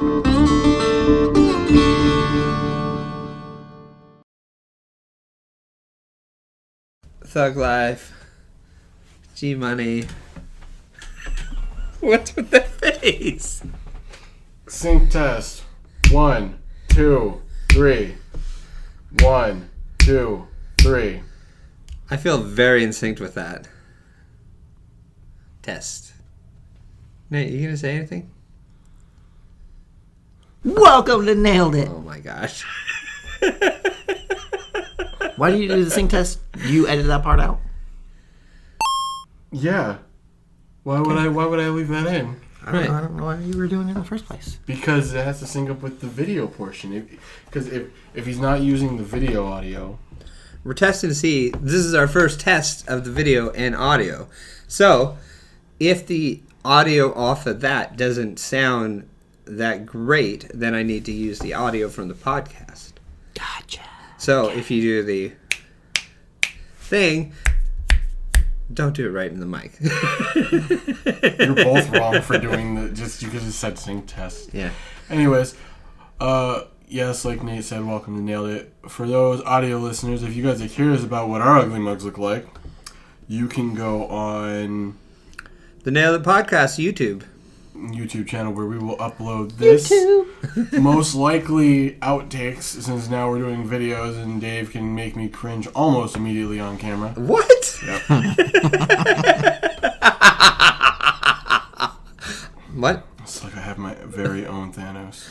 Thug Life. G Money. What's with the face? Sync test. 1, 2, 3. 1, 2, 3. I feel very in sync with that. Test. Nate, you gonna say anything? Welcome to Nailed It. Oh my gosh. Why did you do the sync test? You edited that part out? Yeah. Why would I leave that in? I don't know why you were doing it in the first place. Because it has to sync up with the video portion. Because if he's not using the video audio... We're testing to see. This is our first test of the video and audio. So, if the audio off of that doesn't sound that great, then I need to use the audio from the podcast. Gotcha. So, if you do the thing, don't do it right in the mic. You're both wrong for doing you just said sync test. Yeah. Anyways, yes, like Nate said, welcome to Nailed It. For those audio listeners, if you guys are curious about what our ugly mugs look like, you can go on The Nail It Podcast YouTube channel where we will upload this. Most likely outtakes, since now we're doing videos and Dave can make me cringe almost immediately on camera. What? Yep. What? It's like I have my very own Thanos.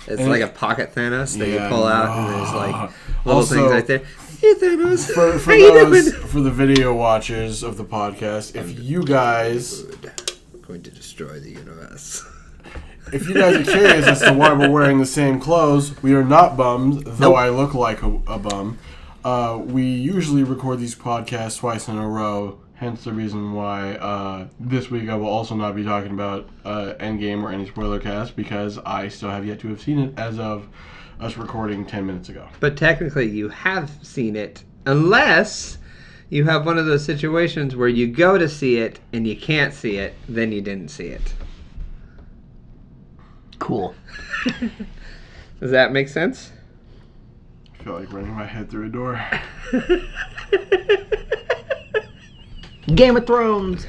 It's like a pocket Thanos that you pull out and there's like little Also, things right there. Hey Thanos, For how you those, doing? for the video watchers of the podcast, if you guys... I'm going to destroy the universe. If you guys are curious as to why we're wearing the same clothes, we are not bums, though I look like a bum. We usually record these podcasts twice in a row, hence the reason why this week I will also not be talking about Endgame or any spoiler cast, because I still have yet to have seen it as of us recording 10 minutes ago. But technically you have seen it, unless you have one of those situations where you go to see it and you can't see it, then you didn't see it. Cool. Does that make sense? I feel like running my head through a door. Game of Thrones,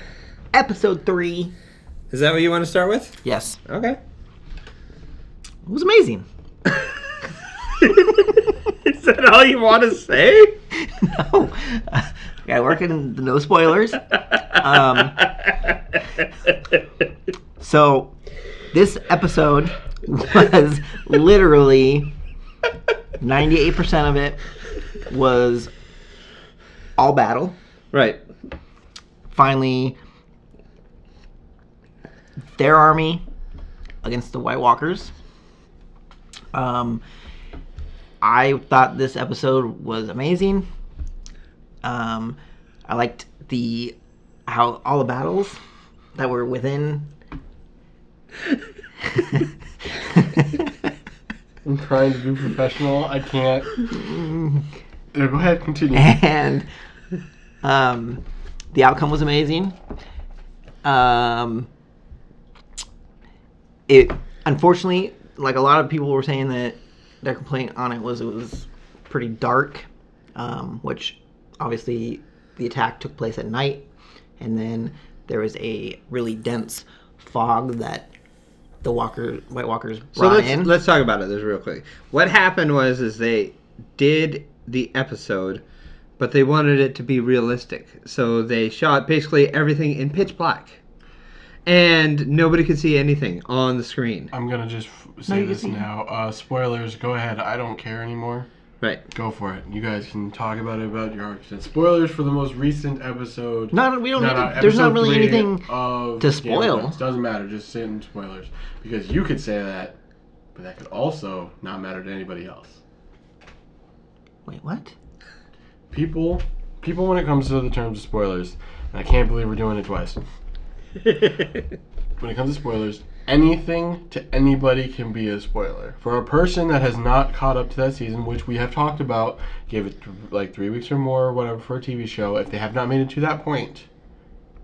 Episode 3. Is that what you want to start with? Yes. Okay. It was amazing. Is that all you want to say? No. I work in the no spoilers. So, this episode was literally 98% of it was all battle. Right. Finally, their army against the White Walkers. I thought this episode was amazing. I liked how all the battles that were within. I'm trying to be professional. I can't. Yeah, go ahead, continue. And the outcome was amazing. It unfortunately, like a lot of people were saying that their complaint on it was pretty dark, which obviously the attack took place at night, and then there was a really dense fog that the White Walkers brought in. Let's talk about it just real quick. What happened was they did the episode, but they wanted it to be realistic. So they shot basically everything in pitch black. And nobody could see anything on the screen. I'm going to just say this now. Spoilers, go ahead. I don't care anymore. Right. Go for it. You guys can talk about it about your argument. Spoilers for the most recent episode. No, we don't need to. There's not really anything to spoil. It doesn't matter. Just say it in spoilers. Because you could say that, but that could also not matter to anybody else. Wait, what? People when it comes to the terms of spoilers, and I can't believe we're doing it twice. When it comes to spoilers, anything to anybody can be a spoiler. For a person that has not caught up to that season, which we have talked about, give it like 3 weeks or more or whatever for a TV show, if they have not made it to that point,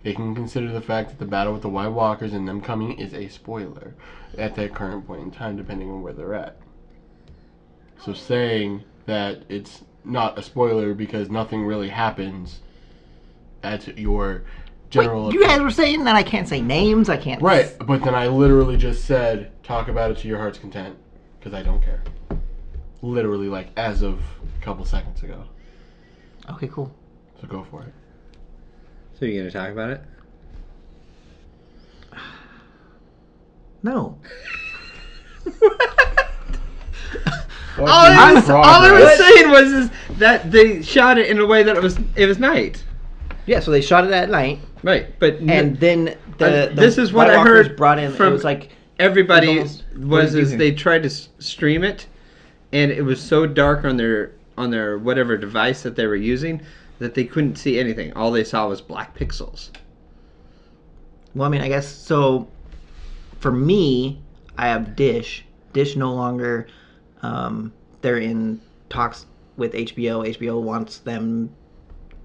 they can consider the fact that the battle with the White Walkers and them coming is a spoiler at that current point in time, depending on where they're at. So saying that it's not a spoiler because nothing really happens at your general... Wait, you guys were saying that I can't say names, I can't... Right, but then I literally just said, talk about it to your heart's content, because I don't care. Literally, like, as of a couple seconds ago. Okay, cool. So go for it. So you're going to talk about it? No. All I was saying was is that they shot it in a way that it was night. Yeah, so they shot it at night. Right, but And then the this is what White I Walkers heard brought in. from It was like everybody was they tried to stream it, and it was so dark on their whatever device that they were using that they couldn't see anything. All they saw was black pixels. Well, I mean, I guess so. For me, I have Dish. Dish no longer. They're in talks with HBO. HBO wants them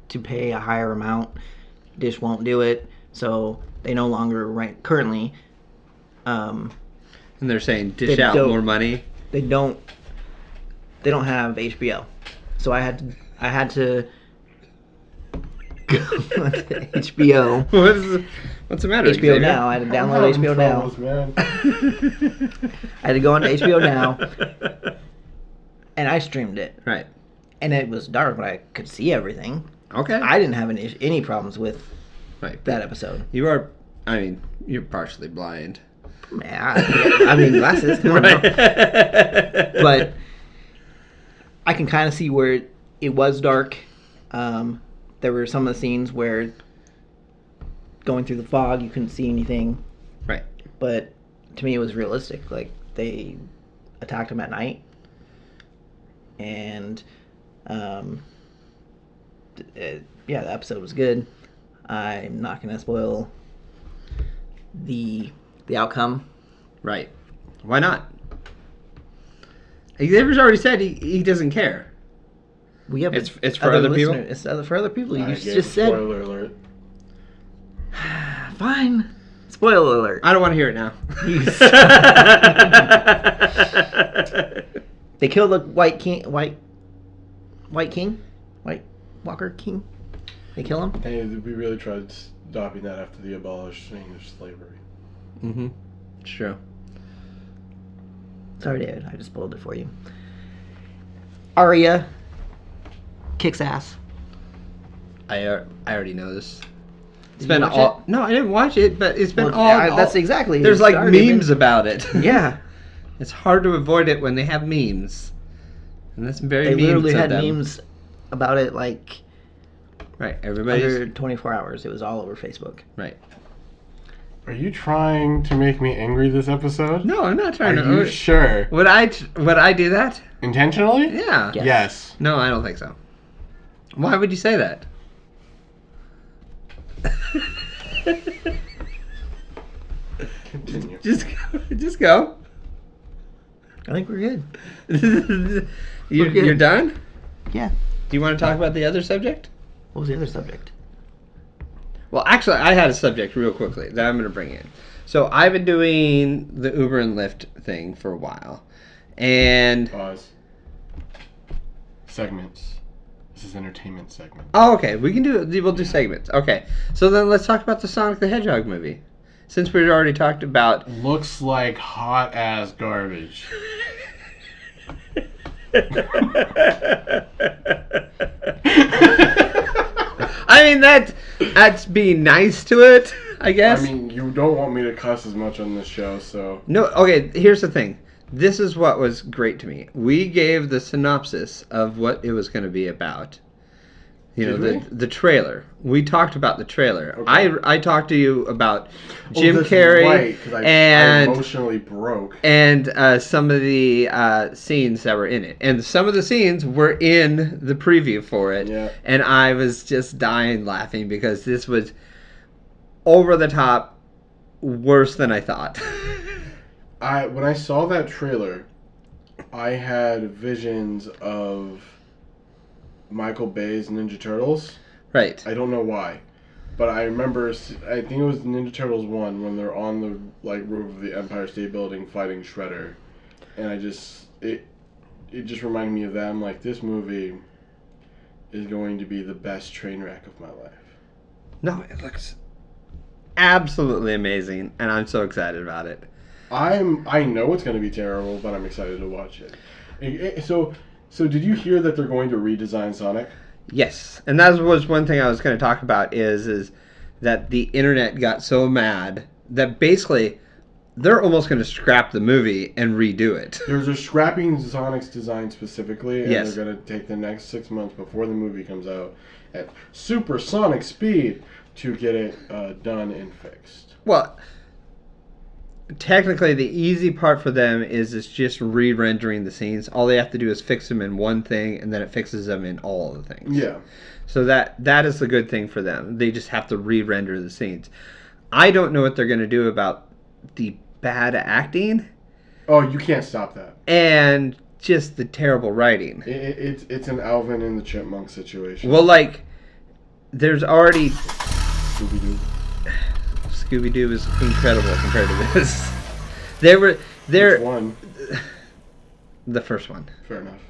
to pay a higher amount. Dish won't do it, so they no longer currently. And they're saying dish They out don't- more money. They don't have HBO, so I had to go to HBO. What's the matter? HBO Xavier? Now. I had to download HBO Now. I had to go onto HBO Now, and I streamed it. Right. And it was dark, but I could see everything. Okay. I didn't have any problems with Right. that episode. You are. I mean, you're partially blind. I mean, glasses. Come on now. But I can kind of see where it was dark. There were some of the scenes where going through the fog, you couldn't see anything. Right. But to me, it was realistic. Like, they attacked him at night. And, yeah, the episode was good. I'm not going to spoil the outcome. Right. Why not? Xavier's already said he doesn't care. We have It's for other people? It's for other people. You I just gave said. spoiler alert. Fine. Spoiler alert. I don't want to hear it now. They killed the White Walker King. They kill him. Hey, we really tried stopping that after the abolishing of slavery. Mm-hmm. It's true. Sorry, David. I just spoiled it for you. Arya kicks ass. I already know this. It's Did been you watch all. No, I didn't watch it, but it's been Well, all. that's exactly. There's it like started memes about it. Yeah. It's hard to avoid it when they have memes, and that's very. They memes literally of had them. memes about it like Right. Everybody's under 24 hours. It was all over Facebook. right. Are you trying to make me angry this episode? No, I'm not trying Are to. you sure? Would I do that? Intentionally? Yeah. Yeah. Yes. No, I don't think so. Why would you say that? Continue. Just go. I think we're good. You're done? Yeah. Do you want to talk about the other subject? What was the other subject? Well, actually, I had a subject real quickly that I'm going to bring in. So I've been doing the Uber and Lyft thing for a while, and Pause. Segments. This is entertainment segment. oh, okay, we'll do segments. Okay, so then let's talk about the Sonic the Hedgehog movie, since we already talked about. Looks like hot ass garbage. I mean that's being nice to it, I guess. I mean, you don't want me to cuss as much on this show, so. No, okay, here's the thing. This is what was great to me. We gave the synopsis of what it was going to be about. You know, Did we? the trailer. We talked about the trailer. Okay. I talked to you about Jim that's Carrey right, 'cause I and emotionally broke. some of the scenes that were in it. And some of the scenes were in the preview for it. Yeah. And I was just dying laughing because this was over the top worse than I thought. When I saw that trailer, I had visions of Michael Bay's Ninja Turtles. Right. I don't know why. But I remember, I think it was Ninja Turtles 1 when they're on the roof of the Empire State Building fighting Shredder, and it just reminded me of that. I'm like, this movie is going to be the best train wreck of my life. No, it looks absolutely amazing, and I'm so excited about it. I know it's going to be terrible, but I'm excited to watch it. So did you hear that they're going to redesign Sonic? Yes, and that was one thing I was going to talk about is that the internet got so mad that basically they're almost going to scrap the movie and redo it. They're scrapping Sonic's design specifically, and Yes. they're going to take the next 6 months before the movie comes out at supersonic speed to get it done and fixed. Well, technically the easy part for them is it's just re-rendering the scenes. All they have to do is fix them in one thing, and then it fixes them in all the things. Yeah. So that is the good thing for them. They just have to re-render the scenes. I don't know what they're going to do about the bad acting. Oh, you can't stop that. And just the terrible writing. It's an Alvin and the Chipmunk situation. Well, like, there's already... Scooby-Doo. Scooby-Doo is incredible compared to this. Which one? The first one. Fair enough.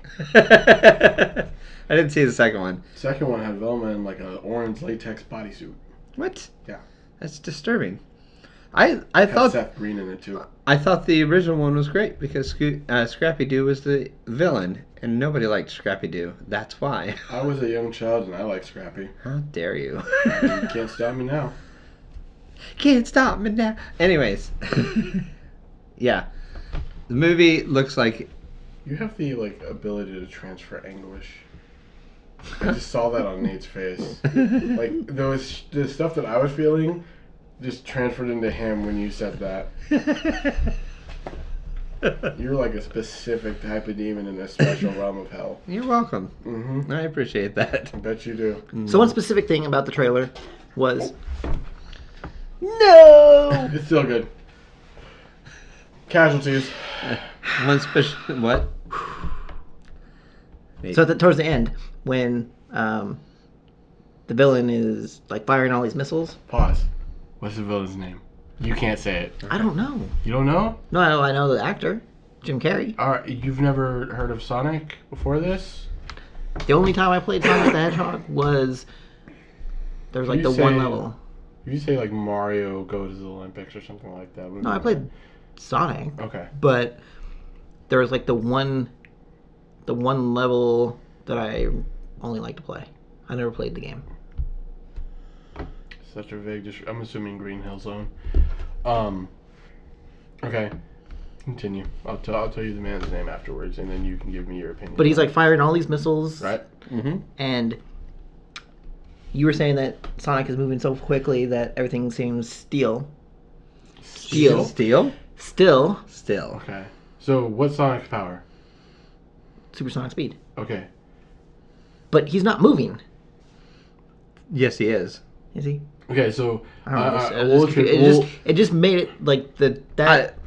I didn't see the second one. Second one had Velma in like an orange latex bodysuit. What? Yeah. That's disturbing. I Had thought Seth Green in it too. I thought the original one was great because Scrappy-Doo was the villain, and nobody liked Scrappy-Doo. That's why. I was a young child and I liked Scrappy. How dare you? You can't stop me now. Can't stop me now. Anyways. Yeah. The movie looks like... You have the ability to transfer anguish. I just saw that on Nate's face. Like the stuff that I was feeling just transferred into him when you said that. You're like a specific type of demon in a special realm of hell. You're welcome. Mm-hmm. I appreciate that. I bet you do. So one specific thing about the trailer was... No! It's still good. Casualties. One special... What? So towards the end, when the villain is firing all these missiles... Pause. What's the villain's name? You can't say it. I don't know. You don't know? No, I know the actor, Jim Carrey. You've never heard of Sonic before this? The only time I played Sonic the Hedgehog was... There was You the say- one level. If you say Mario Go to the Olympics or something like that. No, I played Sonic. Okay. But there was the one level that I only like to play. I never played the game. Such a vague I'm assuming Green Hill Zone. Okay. Continue. I'll tell you the man's name afterwards, and then you can give me your opinion. But he's firing all these missiles. Right? Mm-hmm. And you were saying that Sonic is moving so quickly that everything seems still. Still? Still. Okay. So what's Sonic's power? Supersonic speed. Okay. But he's not moving. Yes, he is. Is he? Okay, so I don't know. It just made it that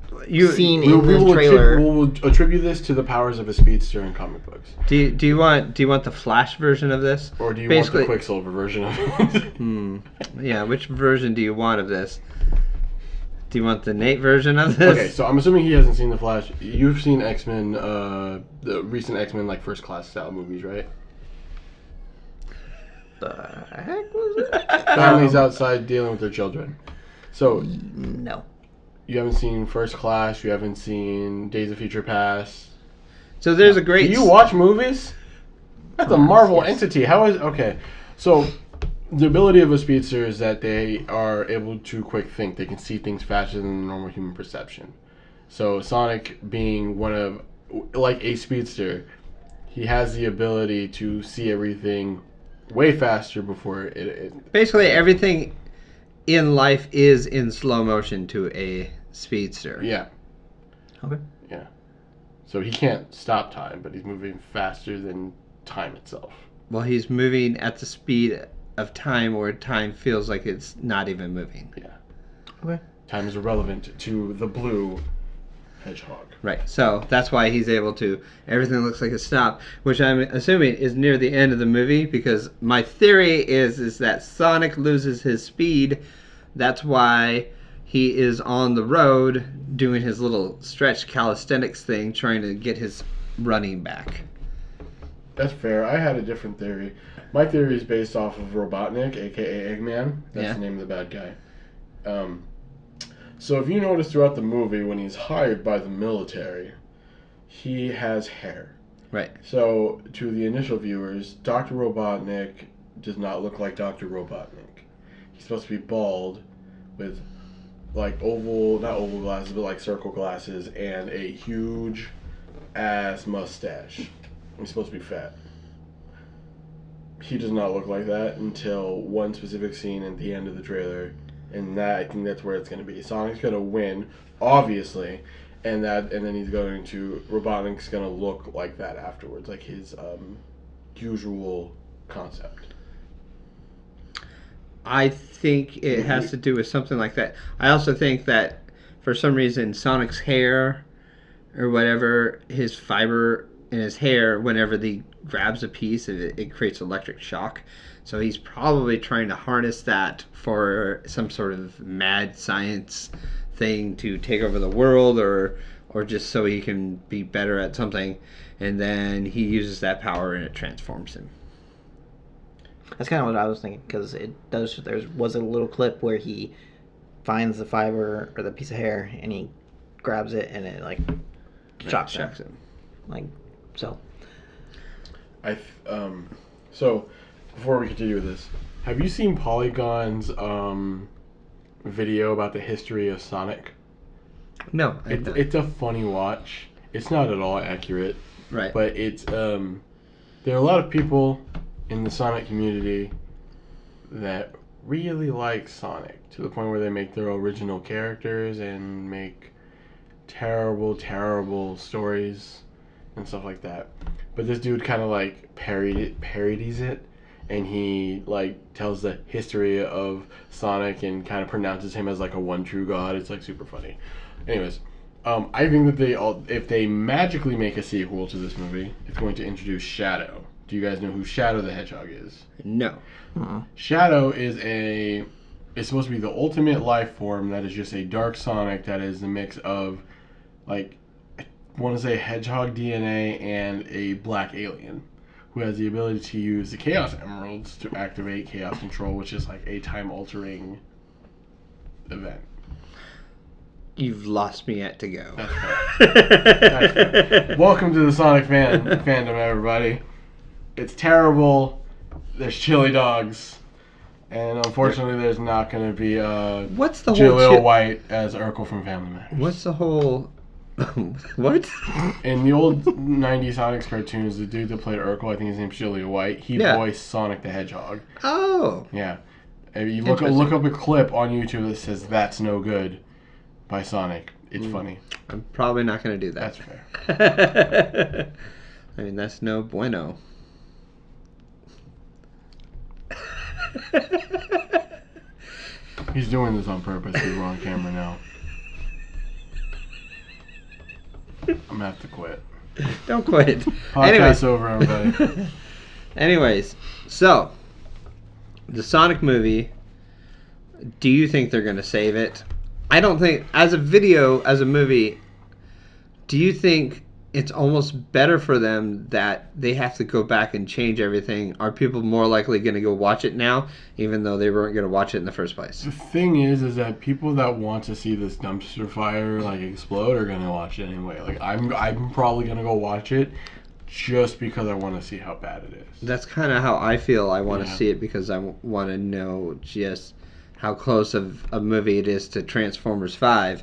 scene in the trailer. We'll attribute this to the powers of a speedster in comic books. Do you want the Flash version of this? Or do you Basically- want the Quicksilver version of it? Yeah, which version do you want of this? Do you want the Nate version of this? Okay, so I'm assuming he hasn't seen the Flash. You've seen X-Men, the recent X-Men First Class style movies, right? The heck was it? Families outside dealing with their children. So No. you haven't seen First Class. You haven't seen Days of Future Past. So there's a great... Do you watch movies? That's a Marvel yes. entity. How is okay? So the ability of a speedster is that they are able to quick think. They can see things faster than the normal human perception. So Sonic, being one of a speedster, he has the ability to see everything way faster before it Basically, everything in life is in slow motion to a speedster. Yeah. Okay. Yeah. So he can't stop time, but he's moving faster than time itself. Well, he's moving at the speed of time where time feels like it's not even moving. Yeah. Okay. Time is irrelevant to the blue Hedgehog. Right. So that's why he's able to. Everything looks like a stop, which I'm assuming is near the end of the movie. Because my theory is that Sonic loses his speed. That's why he is on the road doing his little stretch calisthenics thing, trying to get his running back. That's fair. I had a different theory. My theory is based off of Robotnik, aka Eggman. That's the name of the bad guy. So if you notice throughout the movie, when he's hired by the military, he has hair. Right. So to the initial viewers, Dr. Robotnik does not look like Dr. Robotnik. He's supposed to be bald with like not oval glasses, but like circle glasses and a huge ass mustache. He's supposed to be fat. He does not look like that until one specific scene at the end of the trailer, and I think that's where it's going to be. Sonic's going to win, obviously, and then Robotnik's going to look like that afterwards, like his usual concept. I think it has to do with something like that. I also think that for some reason Sonic's hair or whatever, his fiber in his hair, whenever he grabs a piece, it creates electric shock. So he's probably trying to harness that for some sort of mad science thing to take over the world, or just so he can be better at something. And then he uses that power and it transforms him. That's kind of what I was thinking, because there was a little clip where he finds the fiber or the piece of hair and he grabs it and it like shocks him. Like so. So before we continue with this, have you seen Polygon's video about the history of Sonic? No, it's a funny watch. It's not at all accurate, right? But it's there are a lot of people in the Sonic community that really like Sonic to the point where they make their original characters and make terrible stories and stuff like that. But this dude kind of like parodies it, and he like tells the history of Sonic and kind of pronounces him as like a one true god. It's like super funny. Anyways, I think that if they magically make a sequel to this movie, it's going to introduce Shadow. Do you guys know who Shadow the Hedgehog is? No. Shadow is it's supposed to be the ultimate life form that is just a dark Sonic that is a mix of, like, I want to say Hedgehog DNA and a black alien who has the ability to use the Chaos Emeralds to activate Chaos Control, which is like a time-altering event. You've lost me yet to go. That's fair. Welcome to the Sonic fandom, everybody. It's terrible. There's chili dogs. And unfortunately, there's not going to be what's the Jaleel whole White as Urkel from Family Matters. What's the whole... What? In the old 90s Sonic cartoons, the dude that played Urkel, I think his name's Jaleel White, he voiced Sonic the Hedgehog. Oh. Yeah. If you look up a clip on YouTube that says "That's No Good" by Sonic. It's funny. I'm probably not going to do that. That's fair. I mean, that's no bueno. He's doing this on purpose. We're on camera now. I'm going to have to quit. Don't quit. Podcast over, everybody. Anyways, so, the Sonic movie, do you think they're going to save it? I don't think, as a movie, do you think it's almost better for them that they have to go back and change everything? Are people more likely going to go watch it now, even though they weren't going to watch it in the first place? The thing is that people that want to see this dumpster fire like explode are going to watch it anyway. Like I'm probably going to go watch it just because I want to see how bad it is. That's kind of how I feel. I want to see it because I want to know just how close of a movie it is to Transformers 5.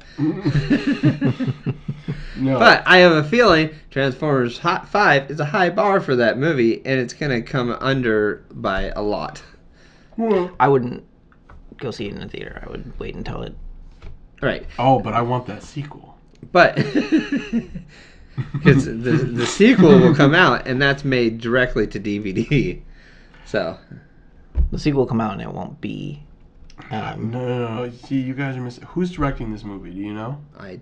No. But I have a feeling Transformers 5 is a high bar for that movie, and it's going to come under by a lot. I wouldn't go see it in the theater. I would wait until it... Right. Oh, but I want that sequel. But... Because the sequel will come out, and that's made directly to DVD. So... The sequel will come out, and it won't be... No. See, you guys are missing... Who's directing this movie? Do you know? I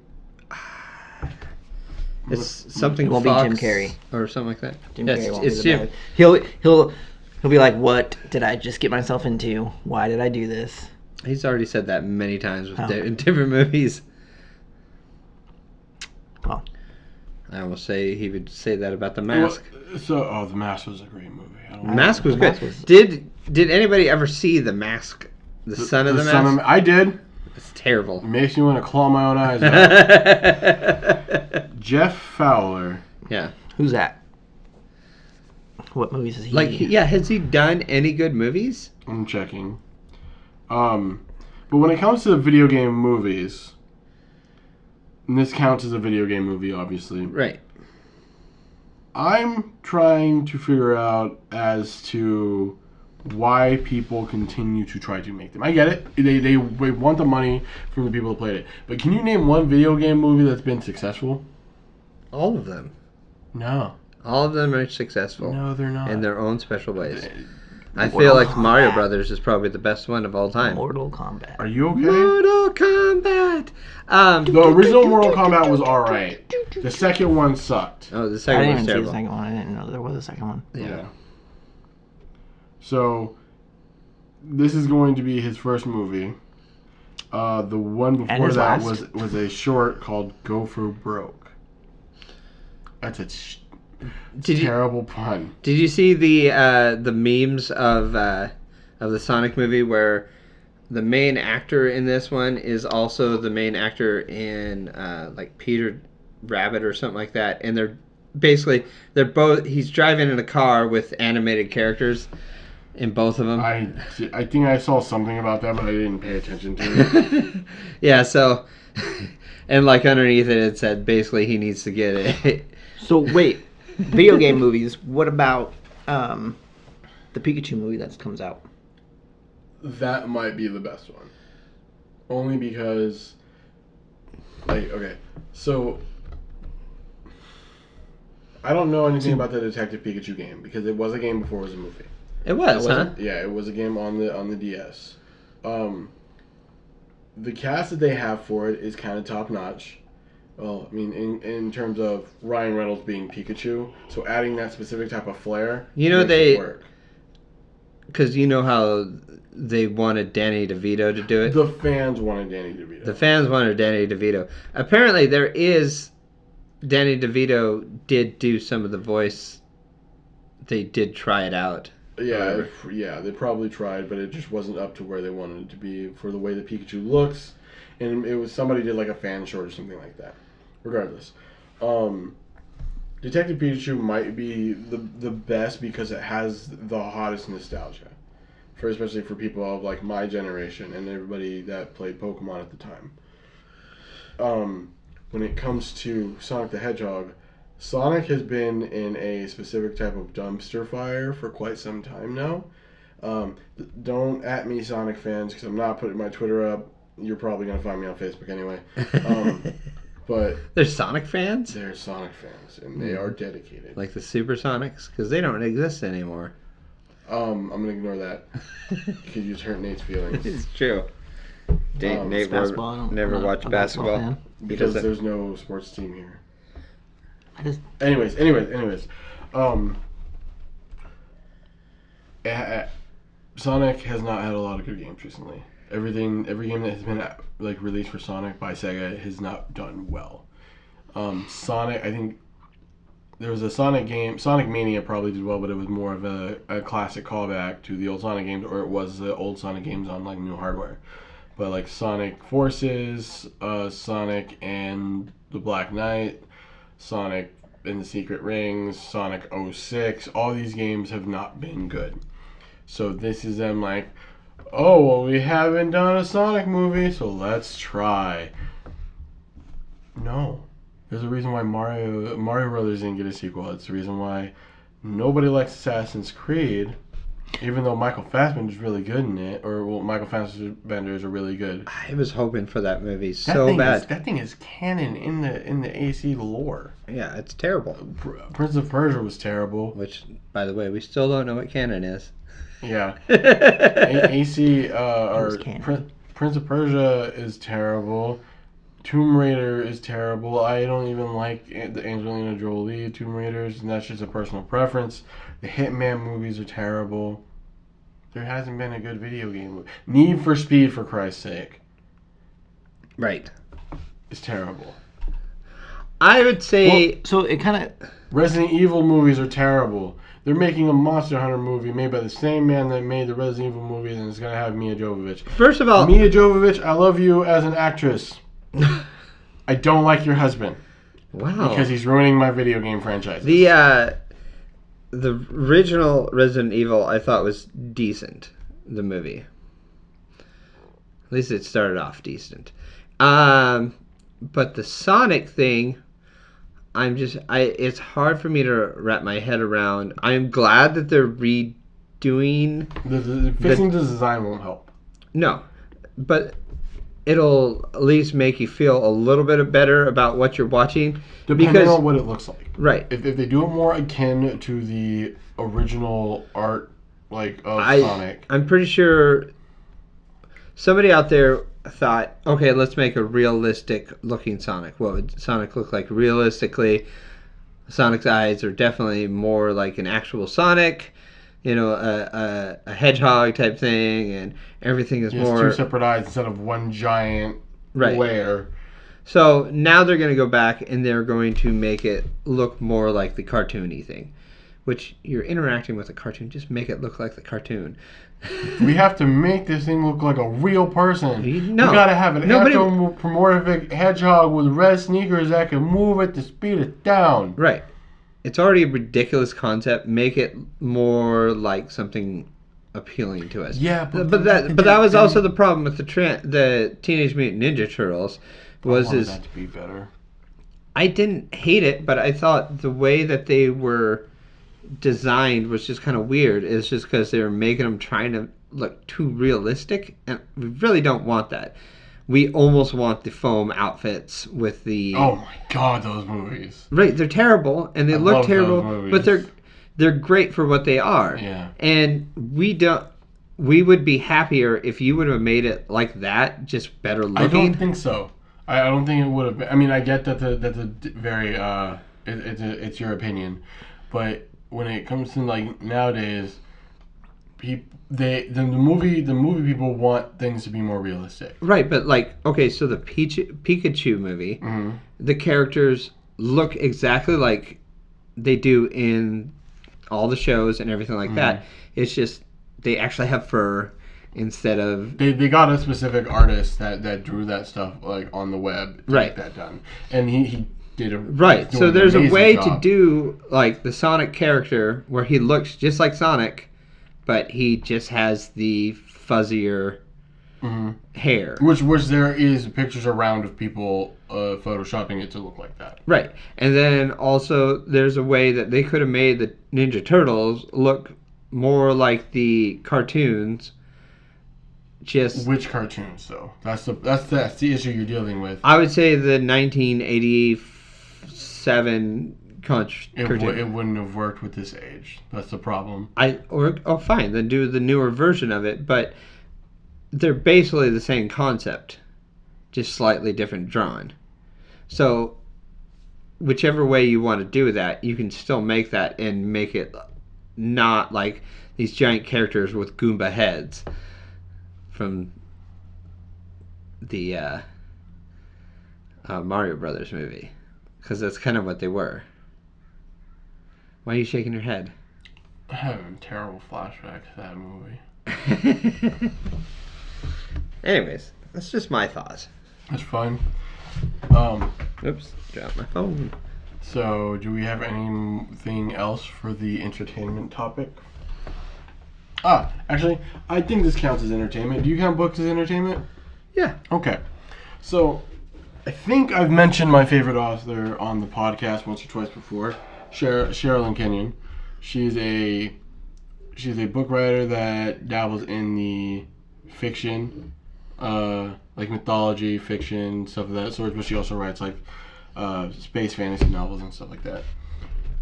It's something It won't Fox be Jim Carrey. or something like that. Jim Yes, Carrey won't it's be the Jim. bad. He'll be like, "What did I just get myself into? Why did I do this?" He's already said that many times with Oh. in different movies. Well, I almost say he would say that about The Mask. The Mask was a great movie. Mask was The good. Mask was- Did anybody ever see The Mask? The Son of the Mask? I did. It's terrible. It makes me want to claw my own eyes out. Jeff Fowler. Yeah. who's that? What movies is he? Has he done any good movies? I'm checking. But when it comes to the video game movies, and this counts as a video game movie, obviously. Right. I'm trying to figure out as to why people continue to try to make them. I get it. They want the money from the people who played it. But can you name one video game movie that's been successful? All of them. No. All of them are successful. No, they're not. In their own special ways. I Mortal feel like Kombat. Mario Brothers is probably the best one of all time. Mortal Kombat. Are you okay? Mortal Kombat. The original Mortal Kombat was alright. The second one sucked. Oh, the I second didn't one's even see the terrible. second one. I didn't know there was a second one. Yeah. So, this is going to be his first movie. The one And before his that last. was a short called Go for Broke. That's a terrible pun. Did you see the memes of the Sonic movie where the main actor in this one is also the main actor in like Peter Rabbit or something like that, and they're both. He's driving in a car with animated characters in both of them. I think I saw something about that, but I didn't pay attention to it. Yeah. So, and like underneath it said basically he needs to get it. So wait, video game movies. What about the Pikachu movie that comes out? That might be the best one. Only because, so I don't know anything about the Detective Pikachu game because it was a game before it was a movie. It was, huh? Yeah, it was a game on the DS. The cast that they have for it is kind of top notch. Well, I mean, in terms of Ryan Reynolds being Pikachu, so adding that specific type of flair, makes it work. Because you know how they wanted Danny DeVito to do it. The fans wanted Danny DeVito. The fans wanted Danny DeVito. Apparently, Danny DeVito did do some of the voice. They did try it out. Yeah, they probably tried, but it just wasn't up to where they wanted it to be for the way that Pikachu looks, and it was somebody did like a fan short or something like that. Regardless, Detective Pikachu might be the best because it has the hottest nostalgia, especially for people of like my generation and everybody that played Pokemon at the time. When it comes to Sonic the Hedgehog, Sonic has been in a specific type of dumpster fire for quite some time now. Don't at me, Sonic fans, because I'm not putting my Twitter up. You're probably going to find me on Facebook anyway. But they're Sonic fans? They're Sonic fans, and they are dedicated. Like the Supersonics? Because they don't exist anymore. I'm going to ignore that. Because you just hurt Nate's feelings. It's true. Nate basketball, never watched basketball. fan. Because there's no sports team here. Anyways. Sonic has not had a lot of good games recently. Every game that has been released for Sonic by Sega has not done well. Sonic, I think there was a Sonic game. Sonic Mania probably did well, but it was more of a classic callback to the old Sonic games, or it was the old Sonic games on like new hardware. But like Sonic Forces, Sonic and the Black Knight, Sonic and the Secret Rings, Sonic 06, all these games have not been good. So this is them like, oh, well, we haven't done a Sonic movie, so let's try. No. There's a reason why Mario Brothers didn't get a sequel. It's the reason why nobody likes Assassin's Creed, even though Michael Fassbender's really good in it, Michael Fassbender's are really good. I was hoping for that movie so bad. That thing is canon in the AC lore. Yeah, it's terrible. Prince of Persia was terrible. Which, by the way, we still don't know what canon is. Yeah. AC, or canon. Prince of Persia is terrible. Tomb Raider is terrible. I don't even like the Angelina Jolie Tomb Raiders, and that's just a personal preference. The Hitman movies are terrible. There hasn't been a good video game movie. Need for Speed, for Christ's sake. Right. It's terrible. I would say... So it kind of... Resident Evil movies are terrible. They're making a Monster Hunter movie made by the same man that made the Resident Evil movies, and it's going to have Mia Jovovich. First of all... Mia Jovovich, I love you as an actress. I don't like your husband. Wow. Because he's ruining my video game franchise. The original Resident Evil I thought was decent, the movie. At least it started off decent. But the Sonic thing, it's hard for me to wrap my head around. I'm glad that they're redoing... Fixing the design won't help. No, but it'll at least make you feel a little bit better about what you're watching. Depending on what it looks like. Right. If they do it more akin to the original art of Sonic. I'm pretty sure somebody out there thought, okay, let's make a realistic looking Sonic. What would Sonic look like realistically? Sonic's eyes are definitely more like an actual Sonic, a hedgehog type thing, and everything is more... two separate eyes instead of one giant layer. So now they're going to go back and they're going to make it look more like the cartoony thing. Which, you're interacting with a cartoon, just make it look like the cartoon. We have to make this thing look like a real person. No. We gotta have an anthropomorphic hedgehog with red sneakers that can move it to speed it down. Right. It's already a ridiculous concept. Make it more like something appealing to us. Yeah, but that was also the problem with the Teenage Mutant Ninja Turtles. I wanted that to be better. I didn't hate it, but I thought the way that they were designed was just kind of weird. It's just because they were making them trying to look too realistic, and we really don't want that. We almost want the foam outfits with the... Oh my god, those movies. Right, they're terrible, and they look terrible, but they're great for what they are. Yeah. And we would be happier if you would have made it like that, just better looking. I don't think so. I don't think it would have been. I mean, I get that that's a very it's your opinion, but when it comes to like nowadays, the movie people want things to be more realistic. Right, but like, okay, so the Pikachu movie, the characters look exactly like they do in all the shows and everything like that. It's just they actually have fur instead of... They got a specific artist that drew that stuff like on the web to get that done. And he did a... Right, so there's a way to do like the Sonic character where he looks just like Sonic, but he just has the fuzzier hair. Which there is pictures around of people photoshopping it to look like that. Right, and then also there's a way that they could have made the Ninja Turtles look more like the cartoons. Just which cartoons though? That's the issue you're dealing with. I would say the 1987 cartoon. It wouldn't have worked with this age. That's the problem. Fine, then do the newer version of it, but they're basically the same concept, just slightly different drawn. So whichever way you want to do that, you can still make that and make it not like these giant characters with Goomba heads from the Mario Brothers movie, because that's kind of what they were. Why are you shaking your head? I have a terrible flashback to that movie. Anyways, that's just my thoughts. That's fine. Oops, dropped my phone. So, do we have anything else for the entertainment topic? Actually, I think this counts as entertainment. Do you count books as entertainment? Yeah. Okay. So, I think I've mentioned my favorite author on the podcast once or twice before, Sherilyn Kenyon. She's a book writer that dabbles in the fiction, like mythology, fiction, stuff of that sort, but she also writes like space fantasy novels and stuff like that.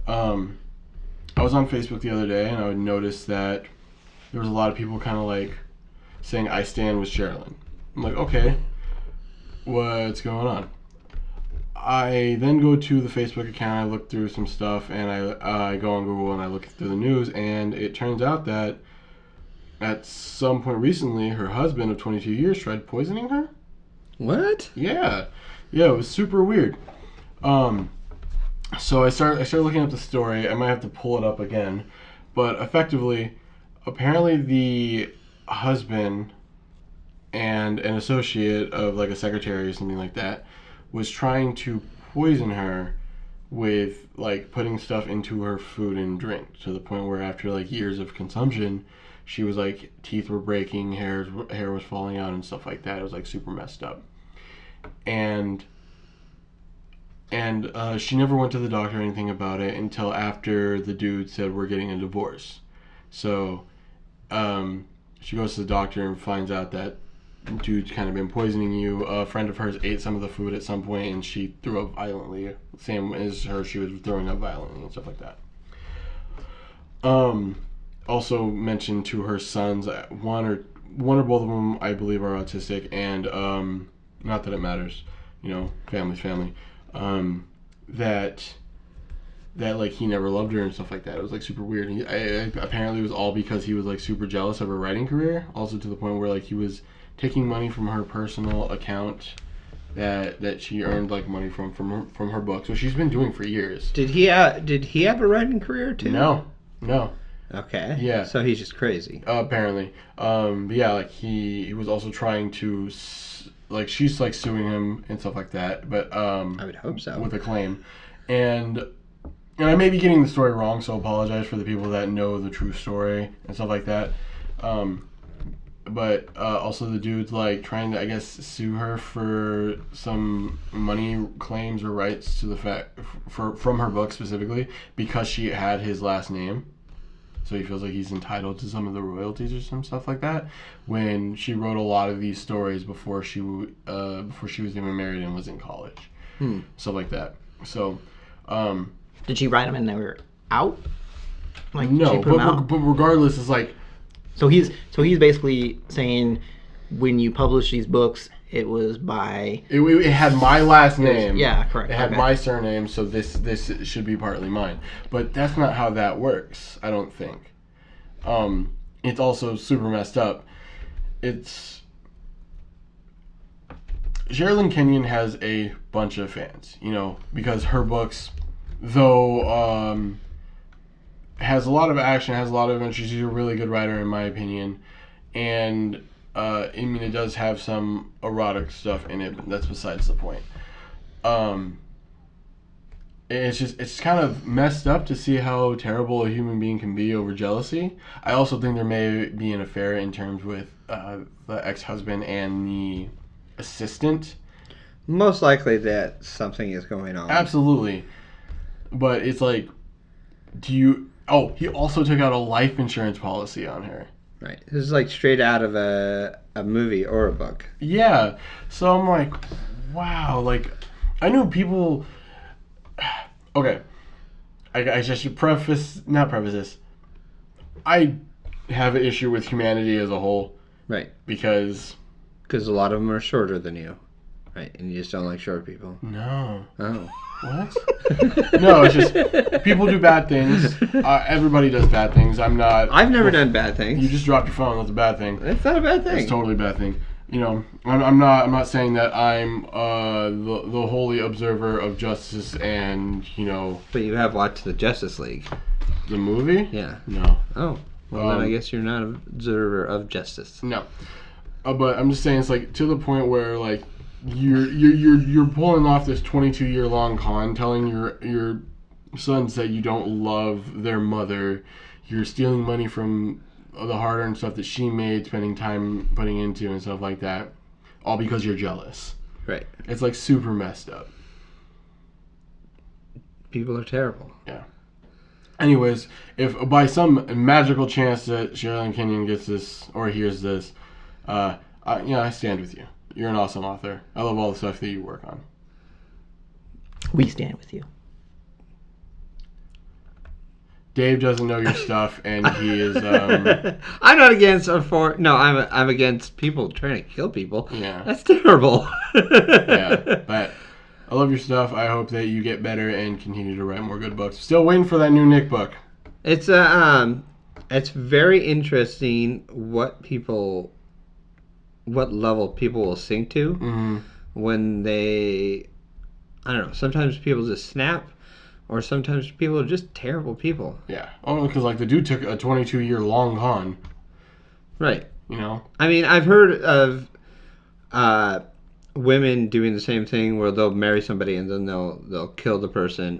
I was on Facebook the other day and I would notice that there was a lot of people kind of like saying I stand with Sherilyn. I'm like, okay. what's going on. I then go to the Facebook account, I look through some stuff, and I go on Google and I look through the news, and it turns out that at some point recently, her husband of 22 years tried poisoning her. What? Yeah, it was super weird. So I started looking up the story. I might have to pull it up again, but effectively, apparently the husband and an associate of like a secretary or something like that was trying to poison her with like putting stuff into her food and drink, to the point where after like years of consumption, she was like, teeth were breaking, hair was falling out and stuff like that. It was like super messed up. And she never went to the doctor or anything about it until after the dude said, we're getting a divorce. So she goes to the doctor and finds out that dude's kind of been poisoning you. A friend of hers ate some of the food at some point and she threw up violently. Same as her, she was throwing up violently and stuff like that. Also mentioned to her sons, one or both of them I believe are autistic, and not that it matters, family's family. That like he never loved her and stuff like that. It was like super weird. Apparently it was all because he was like super jealous of her writing career. Also to the point where like he was taking money from her personal account that she earned like money from her books, which she's been doing for years. Did he have a writing career too? No. Okay. Yeah. So he's just crazy. Apparently. But yeah, like he was also trying to like she's like suing him and stuff like that. But I would hope so. With a claim, and I may be getting the story wrong, so apologize for the people that know the true story and stuff like that. But also the dude's like trying to, I guess, sue her for some money claims or rights to the fact from her book specifically because she had his last name. So he feels like he's entitled to some of the royalties or some stuff like that. When she wrote a lot of these stories before she was even married and was in college, stuff like that. So, did she write them and they were out? Like, no, but regardless, it's like. So he's basically saying, when you publish these books, it was by. It had my last name. Yeah, correct. It had my surname, so this should be partly mine. But that's not how that works, I don't think. It's also super messed up. Sherilyn Kenyon has a bunch of fans, because her books, though, has a lot of action, has a lot of adventure. She's a really good writer, in my opinion. And, it does have some erotic stuff in it, but that's besides the point. It's kind of messed up to see how terrible a human being can be over jealousy. I also think there may be an affair in terms with the ex-husband and the assistant. Most likely that something is going on. Absolutely. But it's like, he also took out a life insurance policy on her. Right. This is like straight out of a movie or a book. Yeah. So I'm like, wow. Like, I knew people. Okay. I just should not preface this. I have an issue with humanity as a whole. Right. Because a lot of them are shorter than you. Right. And you just don't like short people. No. Oh. What? No, it's just people do bad things. Everybody does bad things. I've never done bad things. You just dropped your phone. That's a bad thing. It's not a bad thing. It's totally a bad thing. I'm not saying that I'm the holy observer of justice and But you have watched the Justice League. The movie? Yeah. No. Oh. Well, then I guess you're not an observer of justice. No. But I'm just saying it's like to the point where like. You're pulling off this 22-year long con, telling your sons that you don't love their mother. You're stealing money from the hard-earned stuff that she made, spending time putting into and stuff like that, all because you're jealous. Right. It's like super messed up. People are terrible. Yeah. Anyways, if by some magical chance that Sherilyn Kenyon gets this or hears this, I stand with you. You're an awesome author. I love all the stuff that you work on. We stand with you. Dave doesn't know your stuff, and he is. I'm not against or for. No, I'm against people trying to kill people. Yeah. That's terrible. Yeah, but I love your stuff. I hope that you get better and continue to write more good books. Still waiting for that new Nick book. It's very interesting what level people will sink to when they. I don't know. Sometimes people just snap. Or sometimes people are just terrible people. Yeah. Only because, like, the dude took a 22-year long con. Right. You know? I mean, I've heard of women doing the same thing where they'll marry somebody and then they'll kill the person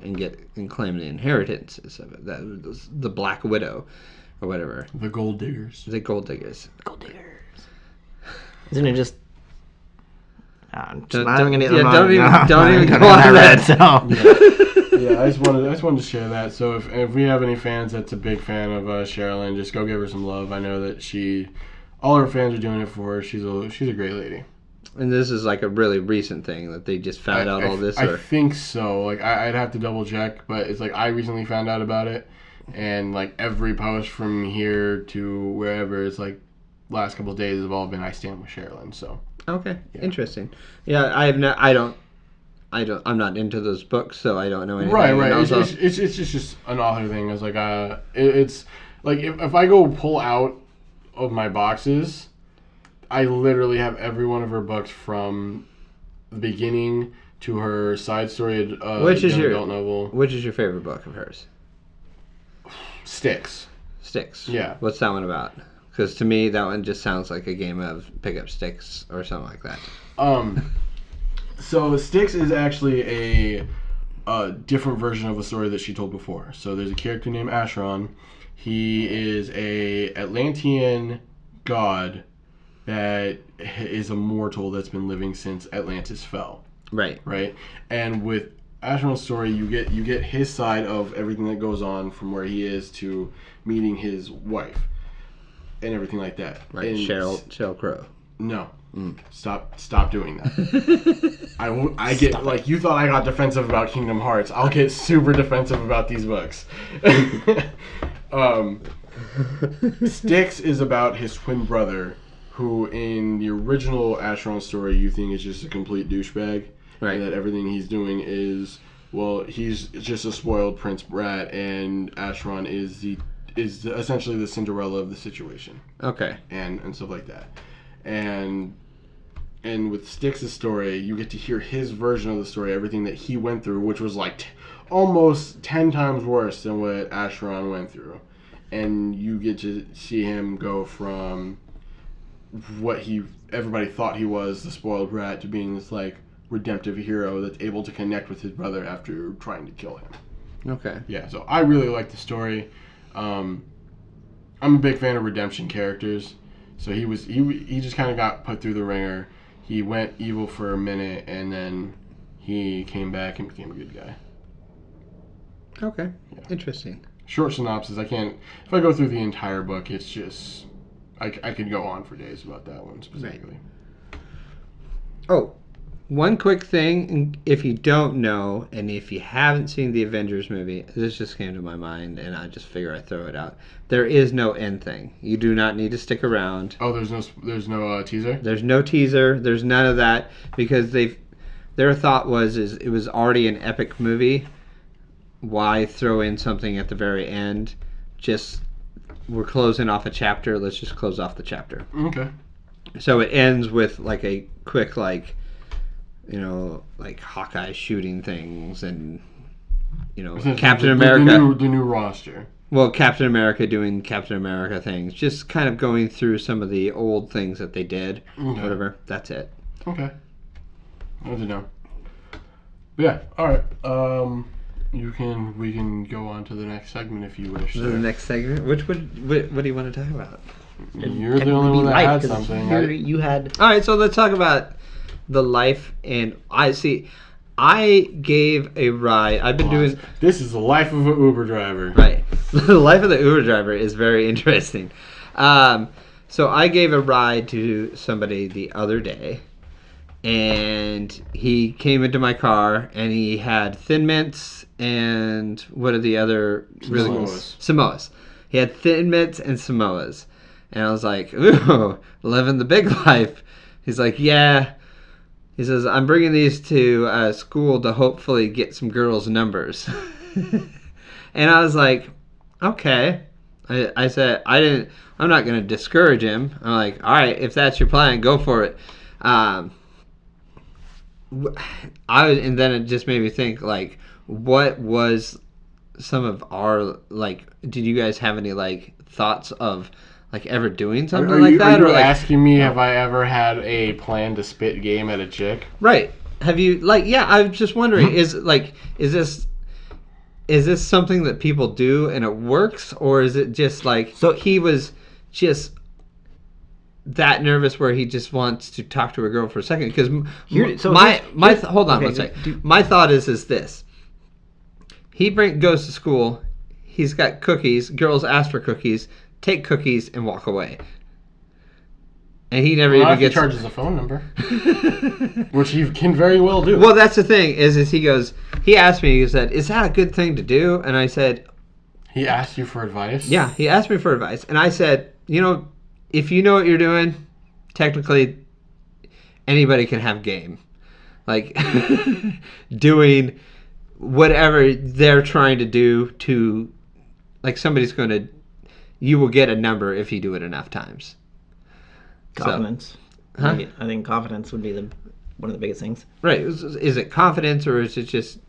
and claim the inheritances of it. The Black Widow or whatever. The gold diggers. The gold diggers. Gold diggers. Isn't it just... Don't even go on that. Yeah, I just wanted to share that. So if we have any fans that's a big fan of Sherilyn, just go give her some love. I know that all her fans are doing it for her. She's a great lady. And this is like a really recent thing that they just found out all this. I think so. Like I'd have to double check, but it's like I recently found out about it, and like every post from here to wherever, it's like last couple of days have all been I stand with Sherilyn. So. Okay, yeah. Interesting. Yeah, I'm not into those books, so I don't know anything. Right. It's just an author thing. It's like it's like if I go pull out of my boxes, I literally have every one of her books from the beginning to her side story. Which is your adult novel? Which is your favorite book of hers? Sticks. Yeah. What's that one about? Because to me, that one just sounds like a game of pick up sticks or something like that. So Styx is actually a different version of a story that she told before. So there's a character named Acheron. He is a Atlantean god that is a mortal that's been living since Atlantis fell. Right. And with Acheron's story, you get his side of everything that goes on from where he is to meeting his wife and everything like that. Right. And Sheryl Crow. No. Stop doing that. I get Stop like it. You thought I got defensive about Kingdom Hearts. I'll get super defensive about these books. Styx is about his twin brother, who in the original Acheron story you think is just a complete douchebag, right? And that everything he's doing is he's just a spoiled prince brat, and Acheron is essentially the Cinderella of the situation. Okay. And stuff like that. And with Styx's story, you get to hear his version of the story, everything that he went through, which was like almost 10 times worse than what Acheron went through. And you get to see him go from what everybody thought he was, the spoiled brat, to being this like redemptive hero that's able to connect with his brother after trying to kill him. Okay. Yeah, so I really like the story. I'm a big fan of redemption characters. So he just kind of got put through the ringer. He went evil for a minute, and then he came back and became a good guy. Okay, yeah. Interesting. Short synopsis. If I go through the entire book, it's just I could go on for days about that one specifically. Right. Oh, one quick thing, if you don't know, and if you haven't seen the Avengers movie, this just came to my mind, and I just figure I'd throw it out. There is no end thing. You do not need to stick around. Oh, there's no teaser? There's no teaser. There's none of that, because their thought was it was already an epic movie. Why throw in something at the very end? We're closing off a chapter. Let's just close off the chapter. Okay. So it ends with like a quick like Hawkeye shooting things and Captain America. The new roster. Well, Captain America doing Captain America things, just kind of going through some of the old things that they did. Okay. Whatever. That's it. Okay. Good to know. But yeah. All right. We can go on to the next segment if you wish. The next segment? What do you want to talk about? You're the only one that had something. You had. All right, so let's talk about the life and I gave a ride. I've been doing. This is the life of an Uber driver. Right, the life of the Uber driver is very interesting. So I gave a ride to somebody the other day, and he came into my car, and he had Thin Mints and what are the other Samoas. He had Thin Mints and Samoas, and I was like, "Ooh, living the big life." He's like, "Yeah." He says, "I'm bringing these to school to hopefully get some girls' numbers." And I was like, "Okay." I said, I'm not going to discourage him. I'm like, "All right, if that's your plan, go for it." And then it just made me think, like, what was some of our, like, did you guys have any, like, thoughts of, like, ever doing something like that? Are you like, asking me, have I ever had a plan to spit game at a chick? Right. Have you, like, yeah, I was just wondering, is this something that people do and it works, or is it just like, so he was just that nervous where he just wants to talk to a girl for a second? Because hold on one second. My thought is this: he goes to school, he's got cookies, girls ask for cookies, take cookies and walk away. And he never even gets... He charges a phone number. Which he can very well do. Well, that's the thing, is he asked me, he said, "Is that a good thing to do?" And I said... He asked you for advice? Yeah, he asked me for advice. And I said, if you know what you're doing, technically, anybody can have game. Like, doing whatever they're trying to do to... Like, you will get a number if you do it enough times. Confidence. So, huh? I think confidence would be one of the biggest things. Right. Is it confidence, or is it just...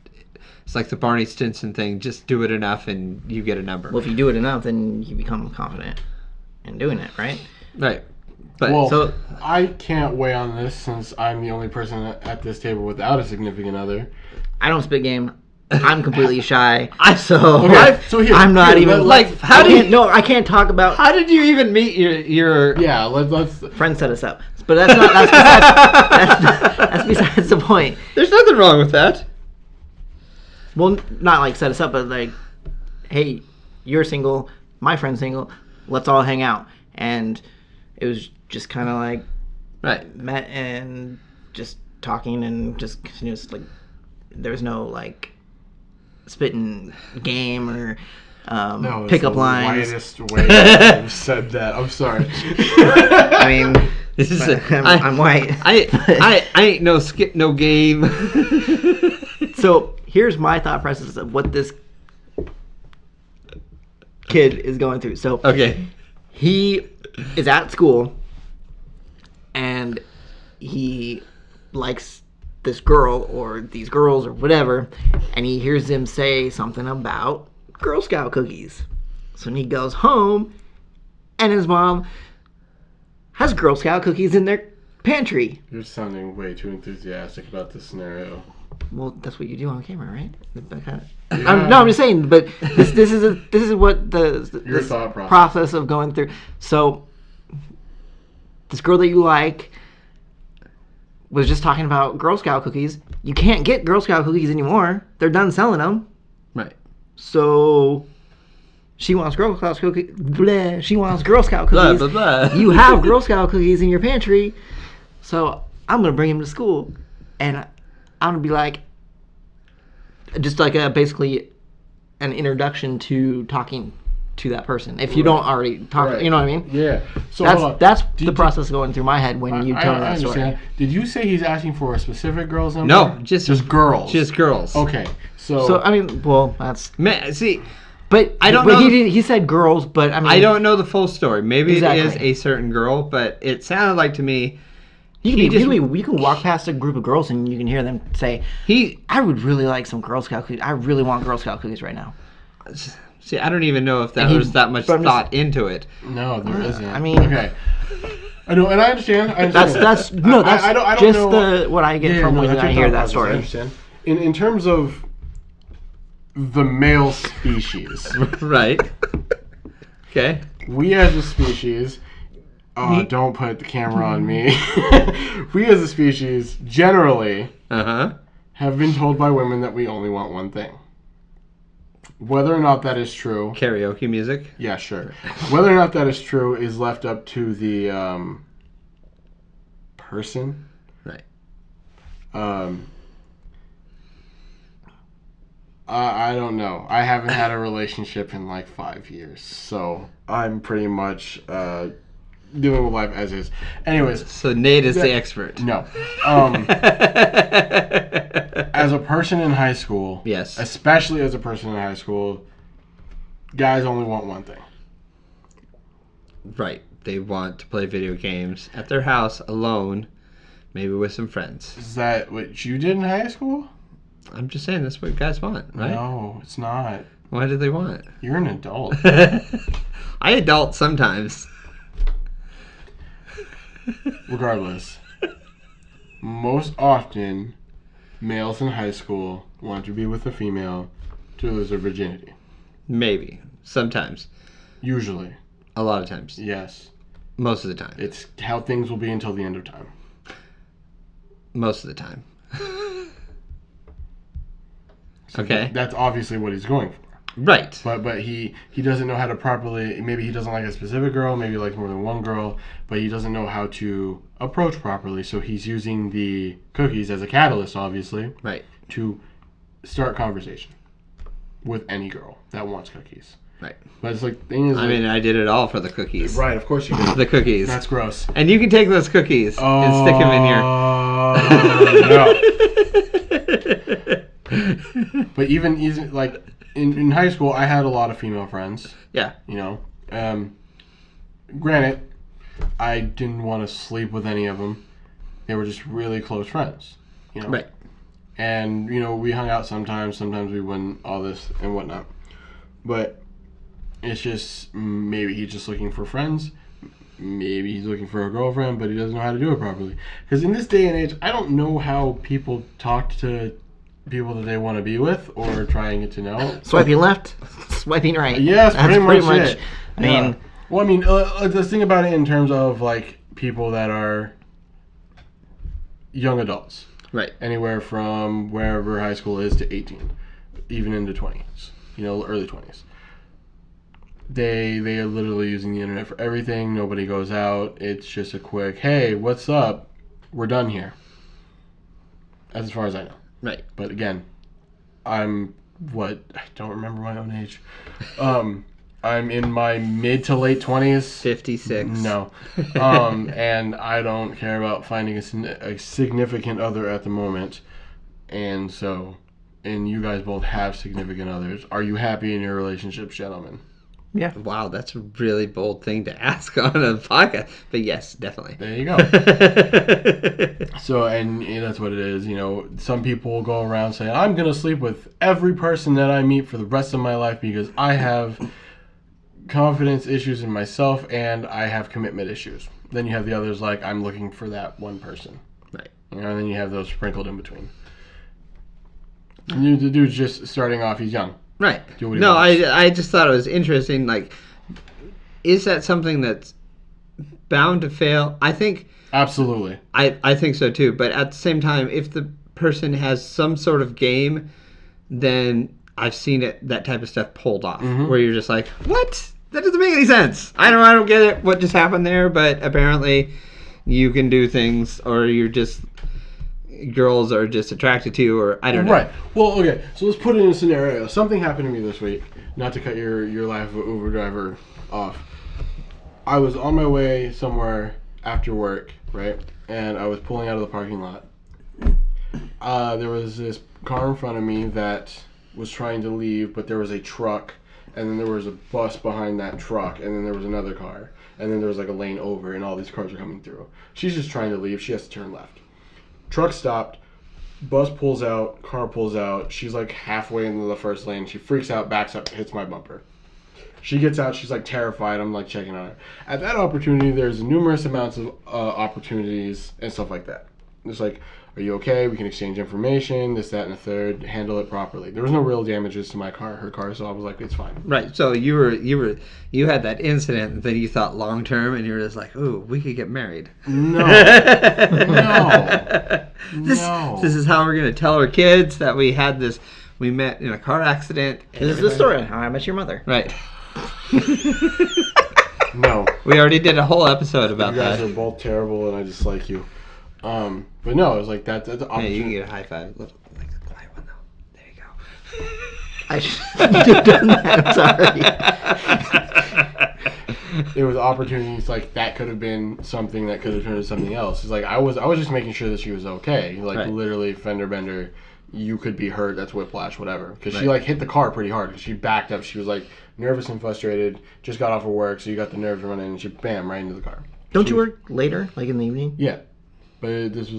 It's like the Barney Stinson thing, just do it enough and you get a number. Well, if you do it enough, then you become confident in doing it, right? Right. But I can't weigh on this since I'm the only person at this table without a significant other. I don't spit game. I'm completely shy. So here, I'm not even like. I can't talk about. How did you even meet your? Yeah, let's. Friend set us up, but that's besides the point. There's nothing wrong with that. Well, not like set us up, but like, hey, you're single, my friend's single, let's all hang out. And it was just kind of like, right, met and just talking and just continuous, like, there was no like spitting game or pickup lines. That's the whitest way you've said that. I'm sorry. I mean, I'm white. I ain't no skip no game. So here's my thought process of what this kid is going through. So okay, he is at school and he likes this girl or these girls or whatever, and he hears them say something about Girl Scout cookies. So when he goes home and his mom has Girl Scout cookies in their pantry. You're sounding way too enthusiastic about this scenario. Well, that's what you do on camera, right? I'm just saying, but this is what the thought process of going through. So this girl that you like was just talking about Girl Scout cookies. You can't get Girl Scout cookies anymore. They're done selling them. Right. So she wants Girl Scout cookies. Blah. She wants Girl Scout cookies. Blah, blah, blah. You have Girl Scout cookies in your pantry. So I'm going to bring him to school. And I'm going to be like, just like basically an introduction to talking to that person. If you don't already talk, you know what I mean? Yeah. So that's the process going through my head when you tell me that story. Did you say he's asking for a specific girl's number? No, just girls. Just girls. Okay. So I mean, well, that's see. But I don't know. He said girls, but I mean, I don't know the full story. Maybe exactly. It is a certain girl, but it sounded like to me. You can walk past a group of girls and you can hear them say, I would really like some Girl Scout cookies. I really want Girl Scout cookies right now. See, I don't even know if there's that much thought into it. No, there isn't. I mean, okay. I know, and I understand. That's just what I get from when I hear that story. I understand. In terms of the male species, right? Okay. We as a species. Don't put the camera on me. We as a species generally have been told by women that we only want one thing. Whether or not that is true... Karaoke music? Yeah, sure. Whether or not that is true is left up to the person. Right. I don't know. I haven't had a relationship in like 5 years, so I'm pretty much dealing with life as is. Anyways, So Nate is the expert. no. As a person in high school, Yes. especially as a person in high school, guys only want one thing. Right. They want to play video games at their house alone, maybe with some friends. Is that what you did in high school? I'm just saying that's what guys want, right? No, it's not. Why do they want it? You're an adult. I adult sometimes. Regardless, most often, males in high school want to be with a female to lose their virginity. Maybe. Sometimes. Usually. A lot of times. Yes. Most of the time. It's how things will be until the end of time. Most of the time. So Okay. That's obviously what he's going for. Right. But he doesn't know how to properly, maybe he doesn't like a specific girl, maybe he likes more than one girl, but he doesn't know how to approach properly, so he's using the cookies as a catalyst, obviously, Right. to start conversation with any girl that wants cookies. Right. But it's like, the thing is, I mean, I did it all for the cookies. right, of course you did. The cookies. That's gross. And you can take those cookies and stick them in your... No. But even like in high school, I had a lot of female friends. Yeah. You know, granted, I didn't want to sleep with any of them. They were just really close friends. You know. Right. And we hung out sometimes. Sometimes we wouldn't. All this and whatnot. But it's just maybe he's just looking for friends. Maybe he's looking for a girlfriend, but he doesn't know how to do it properly. Because in this day and age, I don't know how people talk to people that they want to be with or try and get to know. Swiping left, swiping right. Yes, That's pretty much it. I mean, Yeah. Well, I mean, let's think about it in terms of like people that are young adults, Right. anywhere from wherever high school is to 18, even into 20s, early 20s. They are literally using the internet for everything. Nobody goes out. It's just a quick, hey, what's up? We're done here. As far as I know. Right. But again, I don't remember my own age. I'm in my mid to late 20s. 56. No. And I don't care about finding a significant other at the moment. And you guys both have significant others. Are you happy in your relationships, gentlemen? yeah. Wow, that's a really bold thing to ask on a podcast. But yes, definitely. There you go. So, and that's what it is. Some people will go around saying, I'm going to sleep with every person that I meet for the rest of my life because I have confidence issues in myself and I have commitment issues. Then you have the others like, I'm looking for that one person. Right. And then you have those sprinkled in between. And the dude's just starting off, he's young. Right. Do what he No, wants. I just thought it was interesting. Like, is that something that's bound to fail? I think... Absolutely. I think so too. But at the same time, if the person has some sort of game, then I've seen that type of stuff pulled off. Mm-hmm. Where you're just like, what? That doesn't make any sense. I don't get it. What just happened there? But apparently, you can do things, or you're just... girls are just attracted to you, or I don't know. Right. Well, okay. So let's put it in a scenario. Something happened to me this week. Not to cut your life of Uber driver off. I was on my way somewhere after work, right? And I was pulling out of the parking lot. There was this car in front of me that was trying to leave, but there was a truck, and then there was a bus behind that truck, and then there was another car, and then there was like a lane over, and all these cars are coming through. She's just trying to leave. She has to turn left. Truck stopped, bus pulls out, car pulls out. She's like halfway into the first lane. She freaks out, backs up, hits my bumper. She gets out, she's like terrified. I'm like checking on her. At that opportunity, there's numerous amounts of opportunities and stuff like that. It's like, are you okay? We can exchange information, this, that, and the third. Handle it properly. There was no real damages to her car, so I was like, it's fine. Right. So you had that incident that you thought long term, and you were just like, ooh, we could get married. No. No. This is how we're gonna tell our kids that we met in a car accident. This is the story on How I Met Your Mother. Right. No. We already did a whole episode about You guys that. are both terrible, and I dislike you. But no, it was like that's an Yeah, opportunity. you can get a high five. Look, like a quiet one though. There you go. I should have done that. I'm sorry. It was opportunities like that could have been something that could have turned into something else. It's like I was just making sure that she was okay. Like Right. literally fender bender, you could be hurt. That's whiplash, whatever. Because she Right. like hit the car pretty hard. Because she backed up. She was like nervous and frustrated. Just got off of work, so you got the nerves running, and she bam right into the car. Don't She you was- work later, like in the evening? Yeah, but this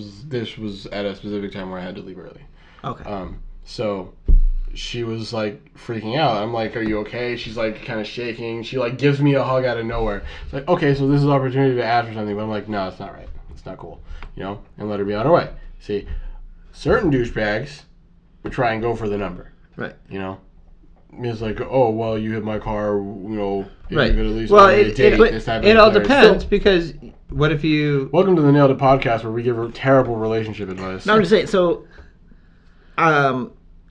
was at a specific time where I had to leave early. Okay. So she was like freaking out. I'm like, "Are you okay?" She's like kind of shaking. She like gives me a hug out of nowhere. It's like, okay, so this is an opportunity to ask for something, but I'm like, no, it's not right. It's not cool, and let her be on her way. See, certain douchebags would try and go for the number. Right. It's like, oh well, you hit my car. You Right. could at least Well, order me a date, but this type of it all thing. depends So, because what if you? welcome to the Nailed It podcast, where we give her terrible relationship advice. No, I'm just saying. So,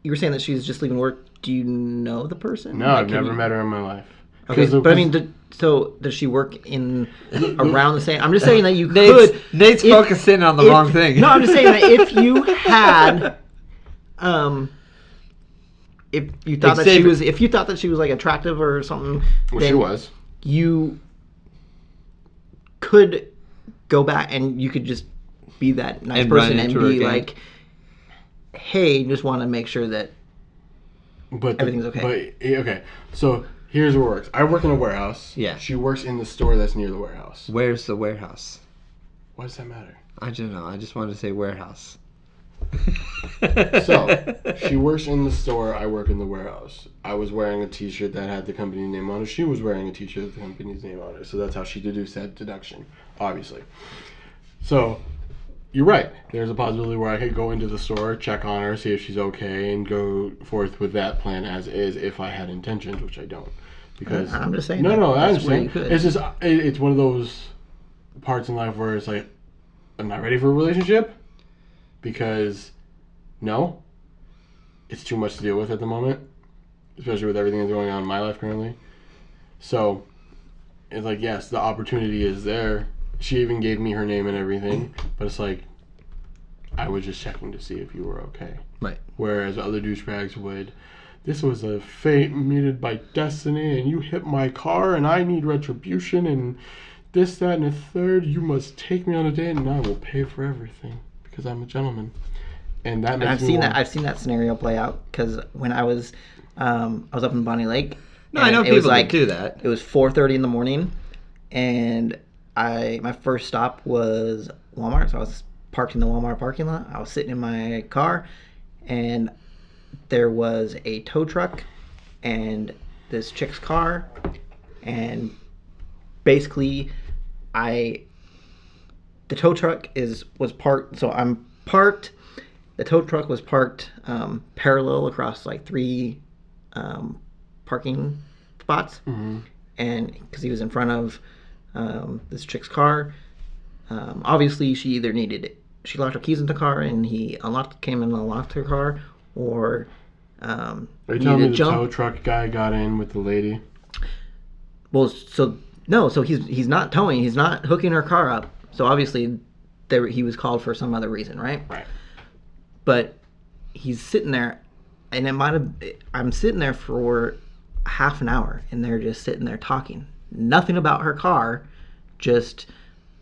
you were saying that she's just leaving work. Do you know the person? No, Like, I've can never you- met her in my life. Okay, 'Cause but I mean, so does she work in around the same? I'm just saying that you could. Nate's if- focusing on the if- wrong thing. No, I'm just saying that if you had, if you thought that she Xavier- was, if you thought that she was like attractive or something, well, then she was. you could go back and you could just be that nice And run person and into her be again. like, hey, just want to make sure that But everything's okay. But okay, so here's what works. I work in a warehouse. Yeah. She works in the store that's near the warehouse. Where's the warehouse? Why does that matter? I don't know. I just wanted to say warehouse. So she works in the store. I work in the warehouse. I was wearing a T-shirt that had the company name on it. She was wearing a T-shirt with the company's name on it. So that's how she deduced that deduction, obviously. So you're right. There's a possibility where I could go into the store, check on her, see if she's okay, and go forth with that plan as is if I had intentions, which I don't. Because I'm just saying. no, I that's where understand. you could. It's just it's one of those parts in life where it's like I'm not ready for a relationship because no, it's too much to deal with at the moment, especially with everything that's going on in my life currently. So it's like yes, the opportunity is there. She even gave me her name and everything, but it's like I was just checking to see if you were okay. Right. Whereas other douchebags would, this was a fate meted by destiny, and you hit my car, and I need retribution, and this, that, and a third. You must take me on a date, and I will pay for everything because I'm a gentleman. And that And makes I've me seen want- that. I've seen that scenario play out because when I was up in Bonnie Lake. No, I and know it was people like that do that. It was 4:30 in the morning, and my first stop was Walmart. So I was parked in the Walmart parking lot. I was sitting in my car, and there was a tow truck and this chick's car, and basically the tow truck was parked. So I'm parked. The tow truck was parked parallel across like 3 parking spots, and because he was in front of this chick's car, obviously she locked her keys in the car, and he came and unlocked her car, or Are you telling me needed the to tow truck guy got in with the lady? Well, so he's not towing, he's not hooking her car up. So obviously, he was called for some other reason, right? Right. But he's sitting there, and I'm sitting there for half an hour, and they're just sitting there talking. Nothing about her car, just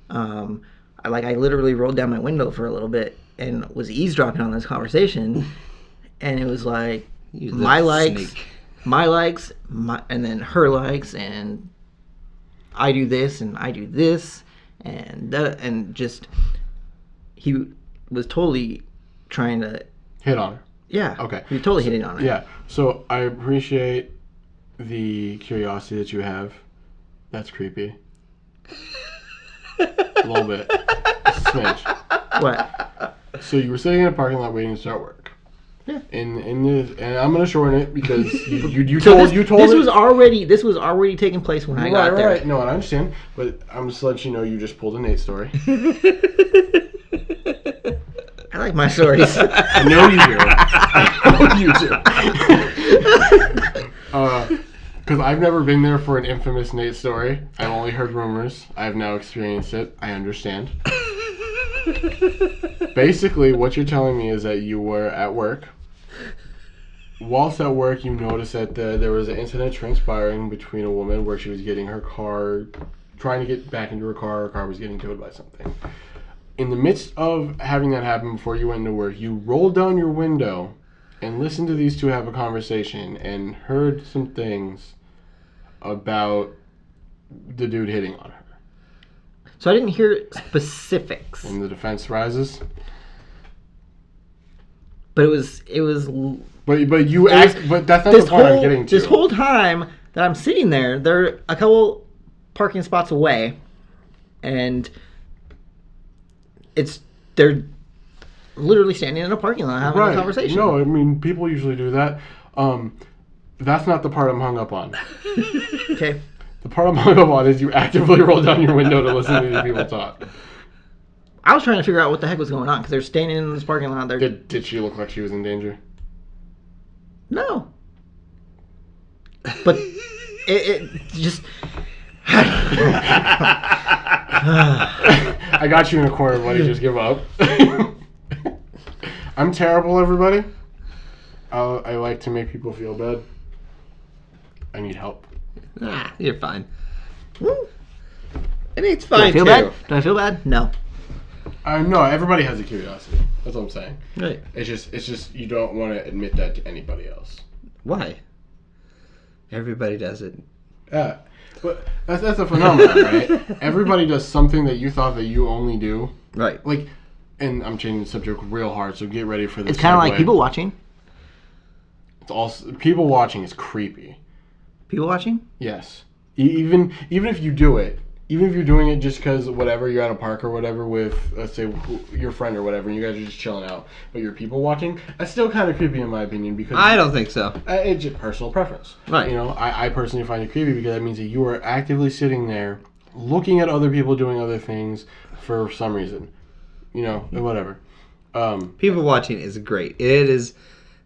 I literally rolled down my window for a little bit and was eavesdropping on this conversation, and it was like You my little likes, snake. my likes, and then her likes, and I do this and I do this, and that, and just he was totally trying to. Hit on her. Yeah. Okay. He was totally hitting on it. Yeah. So I appreciate the curiosity that you have. That's creepy. A little bit. A smidge. What? So you were sitting in a parking lot waiting to start work. Yeah. In this, and I'm gonna shorten it because you So told this it- was already taking place when I got there. Right. No, I understand, but I'm just letting you know you just pulled a Nate story. I like my stories. I know you do. I know you do. Because I've never been there for an infamous Nate story. I've only heard rumors. I've now experienced it. I understand. Basically, what you're telling me is that you were at work. Whilst at work, you noticed that there was an incident transpiring between a woman where she was getting her car, trying to get back into her car was getting towed by something. In the midst of having that happen before you went into work, you rolled down your window and listened to these two have a conversation and heard some things about the dude hitting on her. So I didn't hear specifics. And the defense rises. But it was But that's not the point I'm getting to. This whole time that I'm sitting there, they're a couple parking spots away, and they're literally standing in a parking lot having a conversation. No, I mean, people usually do that. That's not the part I'm hung up on. Okay. The part I'm hung up on is you actively roll down your window to listen to these people talk. I was trying to figure out what the heck was going on because they're standing in this parking lot. Did she look like she was in danger? No. But it just... I got you in a corner, buddy. Just give up. I'm terrible, everybody. I like to make people feel bad. I need help. Nah, you're fine. And it's fine, Do I feel bad? Do I feel bad? No. No, everybody has a curiosity. That's what I'm saying. Right. It's just you don't want to admit that to anybody else. Why? Everybody does it. Yeah. But that's a phenomenon, right? Everybody does something that you thought that you only do. Right. Like, and I'm changing the subject real hard, so get ready for this. It's kind of like people watching. It's also people watching is creepy. People watching? Yes. Even if you do it, even if you're doing it just because whatever, you're at a park or whatever with, let's say, your friend or whatever, and you guys are just chilling out, but you're people watching, that's still kind of creepy in my opinion because... I don't think so. It's just personal preference. Right. You know, I personally find it creepy because that means that you are actively sitting there looking at other people doing other things for some reason. You know, whatever. People watching is great. It is...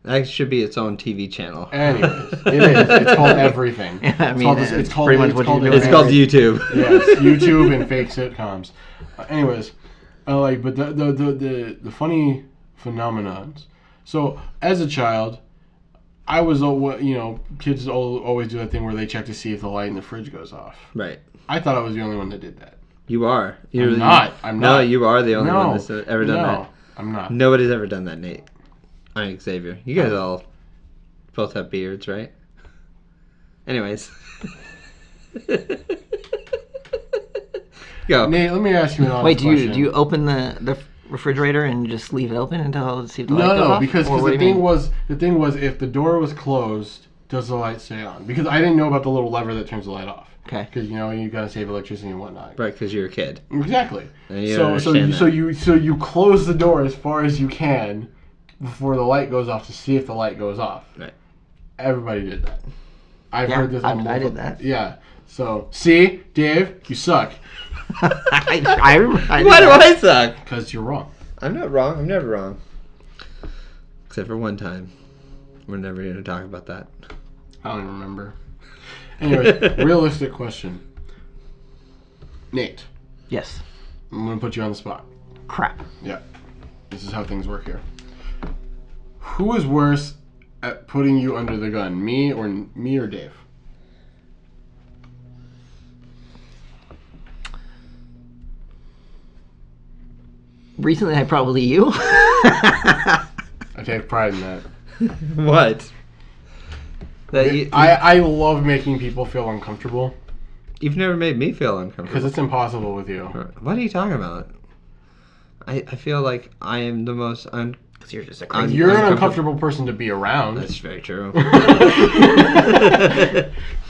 That should be its own TV channel. Anyways, it is. It's called everything. Yeah, I mean, it's called pretty much what you're doing. It's called YouTube. Yes, YouTube and fake sitcoms. Anyways, but the funny phenomenons. So as a child, I was kids always do that thing where they check to see if the light in the fridge goes off. Right. I thought I was the only one that did that. You are. I'm not. No, you are the only one that's ever done that. No, I'm not. Nobody's ever done that, Nate. I mean, Xavier. You guys all both have beards, right? Anyways. Go. Nate, let me ask you an honest Wait, question. do you open the refrigerator and just leave it open until see if the light goes No, off? because the thing was if the door was closed, does the light stay on? Because I didn't know about the little lever that turns the light off. Okay. Because you gotta save electricity and whatnot. Right, because you're a kid. Exactly. And you don't understand So you close the door as far as you can before the light goes off to see if the light goes off. Right. Everybody did that. I've heard this. I did that. Yeah. So see, Dave, you suck. I Why do I suck? Because you're wrong. I'm not wrong. I'm never wrong. Except for one time. We're never going to talk about that. I don't even remember. Anyways, realistic question. Nate. Yes. I'm going to put you on the spot. Crap. Yeah. This is how things work here. Who is worse at putting you under the gun, me or Dave? Recently, probably you. I take pride in that. What? I love making people feel uncomfortable. You've never made me feel uncomfortable. Because it's impossible with you. What are you talking about? I feel like I am the most Because you're just a crazy. You're an uncomfortable person to be around. That's very true.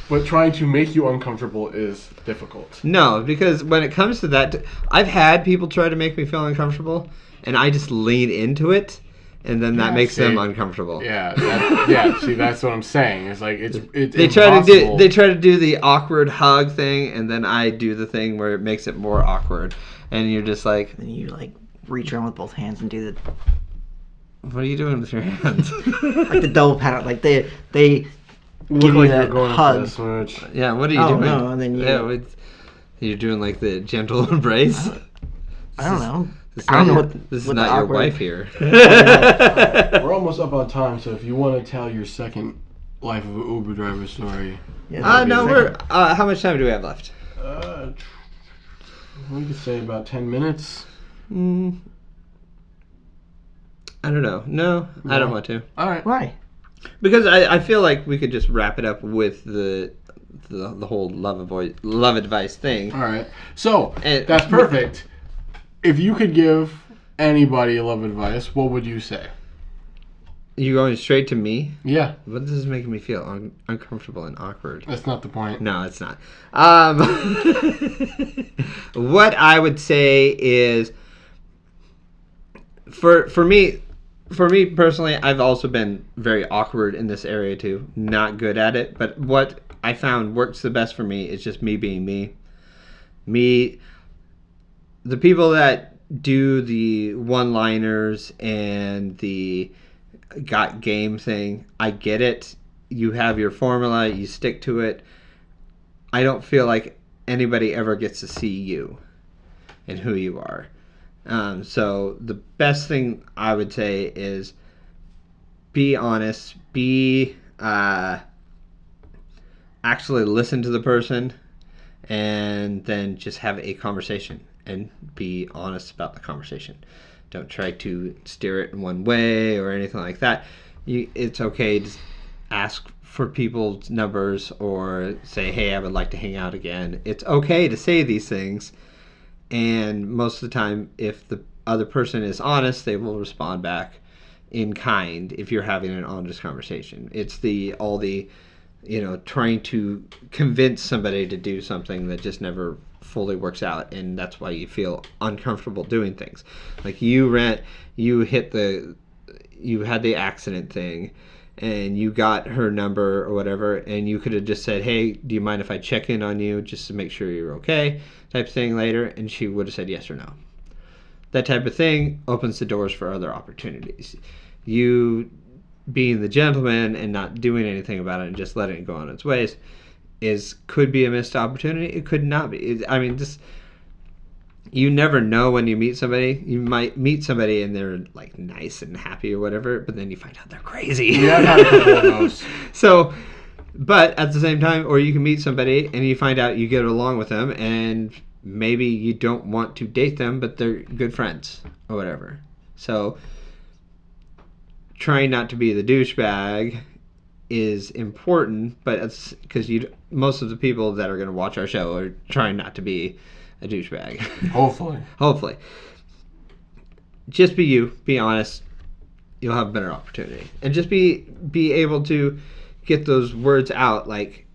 But trying to make you uncomfortable is difficult. No, because when it comes to that, I've had people try to make me feel uncomfortable, and I just lean into it, and then that makes them uncomfortable. Yeah. See, that's what I'm saying. It's like it's they try to do the awkward hug thing, and then I do the thing where it makes it more awkward, and you're just like, and you like reach around with both hands and do the. What are you doing with your hands? Like the double pat, like they Look like you're that going hug. for this much. Yeah, what are you doing? No, and then you. Yeah, you're doing like the gentle embrace. I don't know. I don't know what This is what not the your awkward- wife here. We're almost up on time, so if you want to tell your second life of an Uber driver story. Yeah, No, second. we're. How much time do we have left? We could say about 10 minutes. I don't know. No, I don't want to. All right. Why? Because I feel like we could just wrap it up with the whole love advice thing. All right. So, And- that's perfect. If you could give anybody love advice, what would you say? You going straight to me? Yeah, But this is making me feel uncomfortable and awkward. that's not the point. No, it's not. What I would say is, for me personally, I've also been very awkward in this area too. Not good at it, but what I found works the best for me is just me being me. Me, the people that do the one-liners and the got game thing, I get it. You have your formula, you stick to it. I don't feel like anybody ever gets to see you and who you are. So the best thing I would say is be honest, actually listen to the person, and then just have a conversation and be honest about the conversation. Don't try to steer it in one way or anything like that. It's okay to ask for people's numbers or say, hey, I would like to hang out again. It's okay to say these things. And most of the time, if the other person is honest, they will respond back in kind if you're having an honest conversation. It's trying to convince somebody to do something that just never fully works out, and that's why you feel uncomfortable doing things. Like you had the accident thing, and you got her number or whatever, and you could have just said, hey, do you mind if I check in on you just to make sure you're okay, type of thing later, and she would have said yes or no. That type of thing opens the doors for other opportunities. You being the gentleman and not doing anything about it and just letting it go on its ways could be a missed opportunity. It could not be. You never know when you meet somebody. You might meet somebody and they're like nice and happy or whatever, but then you find out they're crazy. Yeah, I've had a couple of those. So, but at the same time, or you can meet somebody and you find out you get along with them, and maybe you don't want to date them, but they're good friends or whatever. So, trying not to be the douchebag is important, but it's because most of the people that are going to watch our show are trying not to be a douchebag. Hopefully. Just be you. Be honest. You'll have a better opportunity. And just be able to get those words out, like,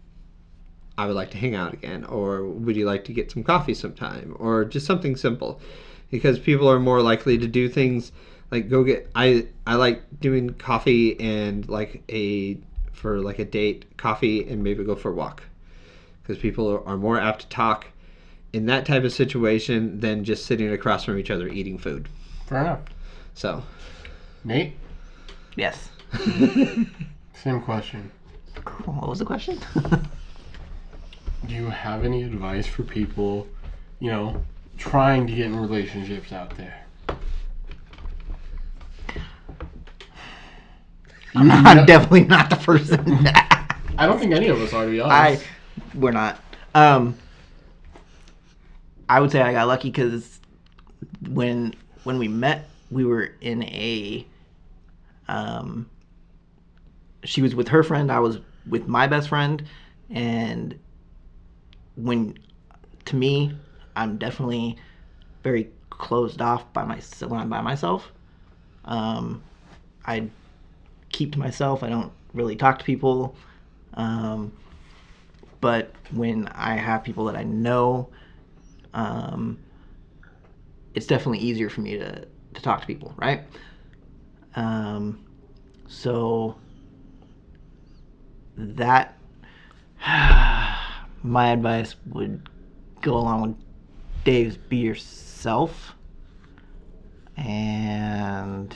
I would like to hang out again, or would you like to get some coffee sometime, or just something simple. Because people are more likely to do things like I like doing coffee and for a date, coffee and maybe go for a walk. Because people are more apt to talk in that type of situation than just sitting across from each other eating food. Fair enough. So, Nate? Yes. Same question. What was the question? Do you have any advice for people, trying to get in relationships out there? I'm definitely not the person. I don't think any of us are, to be honest. We're not. I would say I got lucky because when we met, we were in a. She was with her friend. I was with my best friend, and to me, I'm definitely very closed off when I'm by myself. I keep to myself. I don't really talk to people. But when I have people that I know, it's definitely easier for me to talk to people, right? So that my advice would go along with Dave's: be yourself. And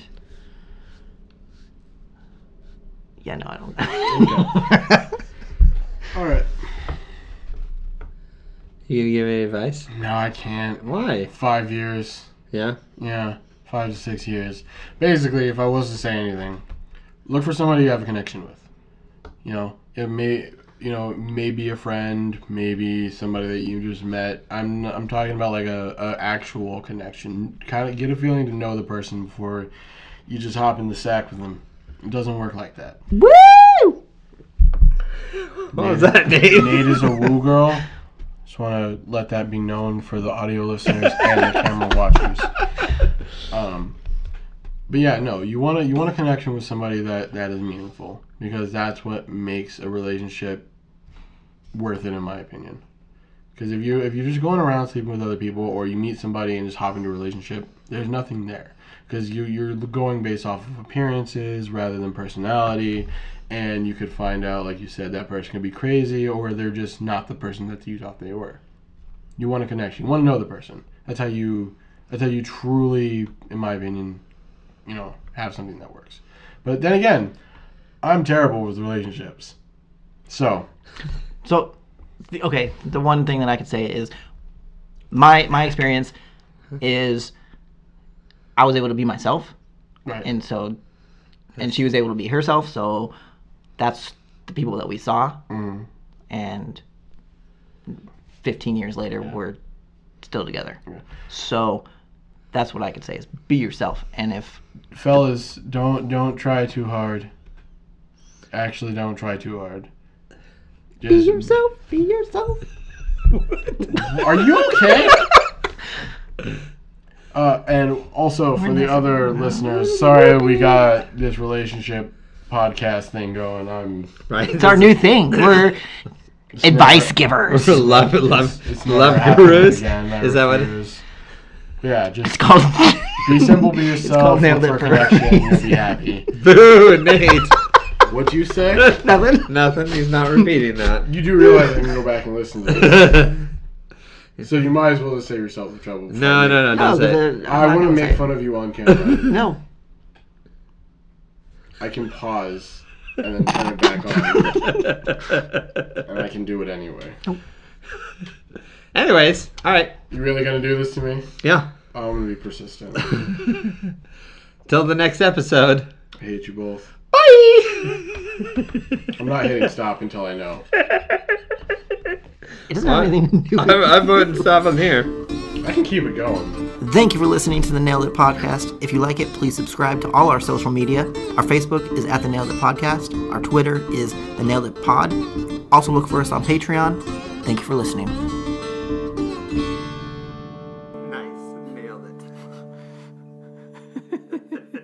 yeah, no, I don't. Okay. All right. you gonna give any advice? No, I can't. Why? 5 years. Yeah? Yeah, 5 to 6 years. Basically, if I was to say anything, look for somebody you have a connection with. You know, it may be a friend, maybe somebody that you just met. I'm talking about like a actual connection. Kind of get a feeling to know the person before you just hop in the sack with them. It doesn't work like that. Woo! What was that, Dave? Nate is a woo girl. Just want to let that be known for the audio listeners and the camera watchers. But yeah, no, you want a connection with somebody that is meaningful, because that's what makes a relationship worth it, in my opinion. Because if you're just going around sleeping with other people, or you meet somebody and just hop into a relationship, there's nothing there. Because you're going based off of appearances rather than personality, and you could find out, like you said, that person could be crazy, or they're just not the person that you thought they were. You want a connection. You want to know the person. That's how you truly, in my opinion, have something that works. But then again, I'm terrible with relationships. So, the one thing that I could say is my experience is I was able to be myself, right. and she was able to be herself. So that's the people that we saw, and 15 years later, we're still together. Yeah. So that's what I could say is be yourself. And if fellas, don't try too hard. Actually, don't try too hard. Be yourself. Be yourself. Are you okay? And also for the other listeners, sorry we got this relationship podcast thing going. It's our new thing. We're advice givers. We're love gurus. Is that what it is? Yeah, just it's called be simple, be yourself, look for connection, you'll be happy. Boo, Nate. What'd you say? Nothing. He's not repeating that. You do realize I can go back and listen to this. So you might as well just save yourself the trouble. No, don't say it. I want to make fun of you on camera. No. I can pause and then turn it back on. And I can do it anyway. Anyways, alright. You really gonna do this to me? Yeah. Oh, I'm gonna be persistent. Till the next episode. I hate you both. Bye! I'm not hitting stop until I know. It doesn't have anything to do with it. I'm putting stop on here. I can keep it going. Thank you for listening to the Nailed It Podcast. If you like it, please subscribe to all our social media. Our Facebook is at the Nailed It Podcast. Our Twitter is the Nailed It Pod. Also look for us on Patreon. Thank you for listening. Nice. Nailed it.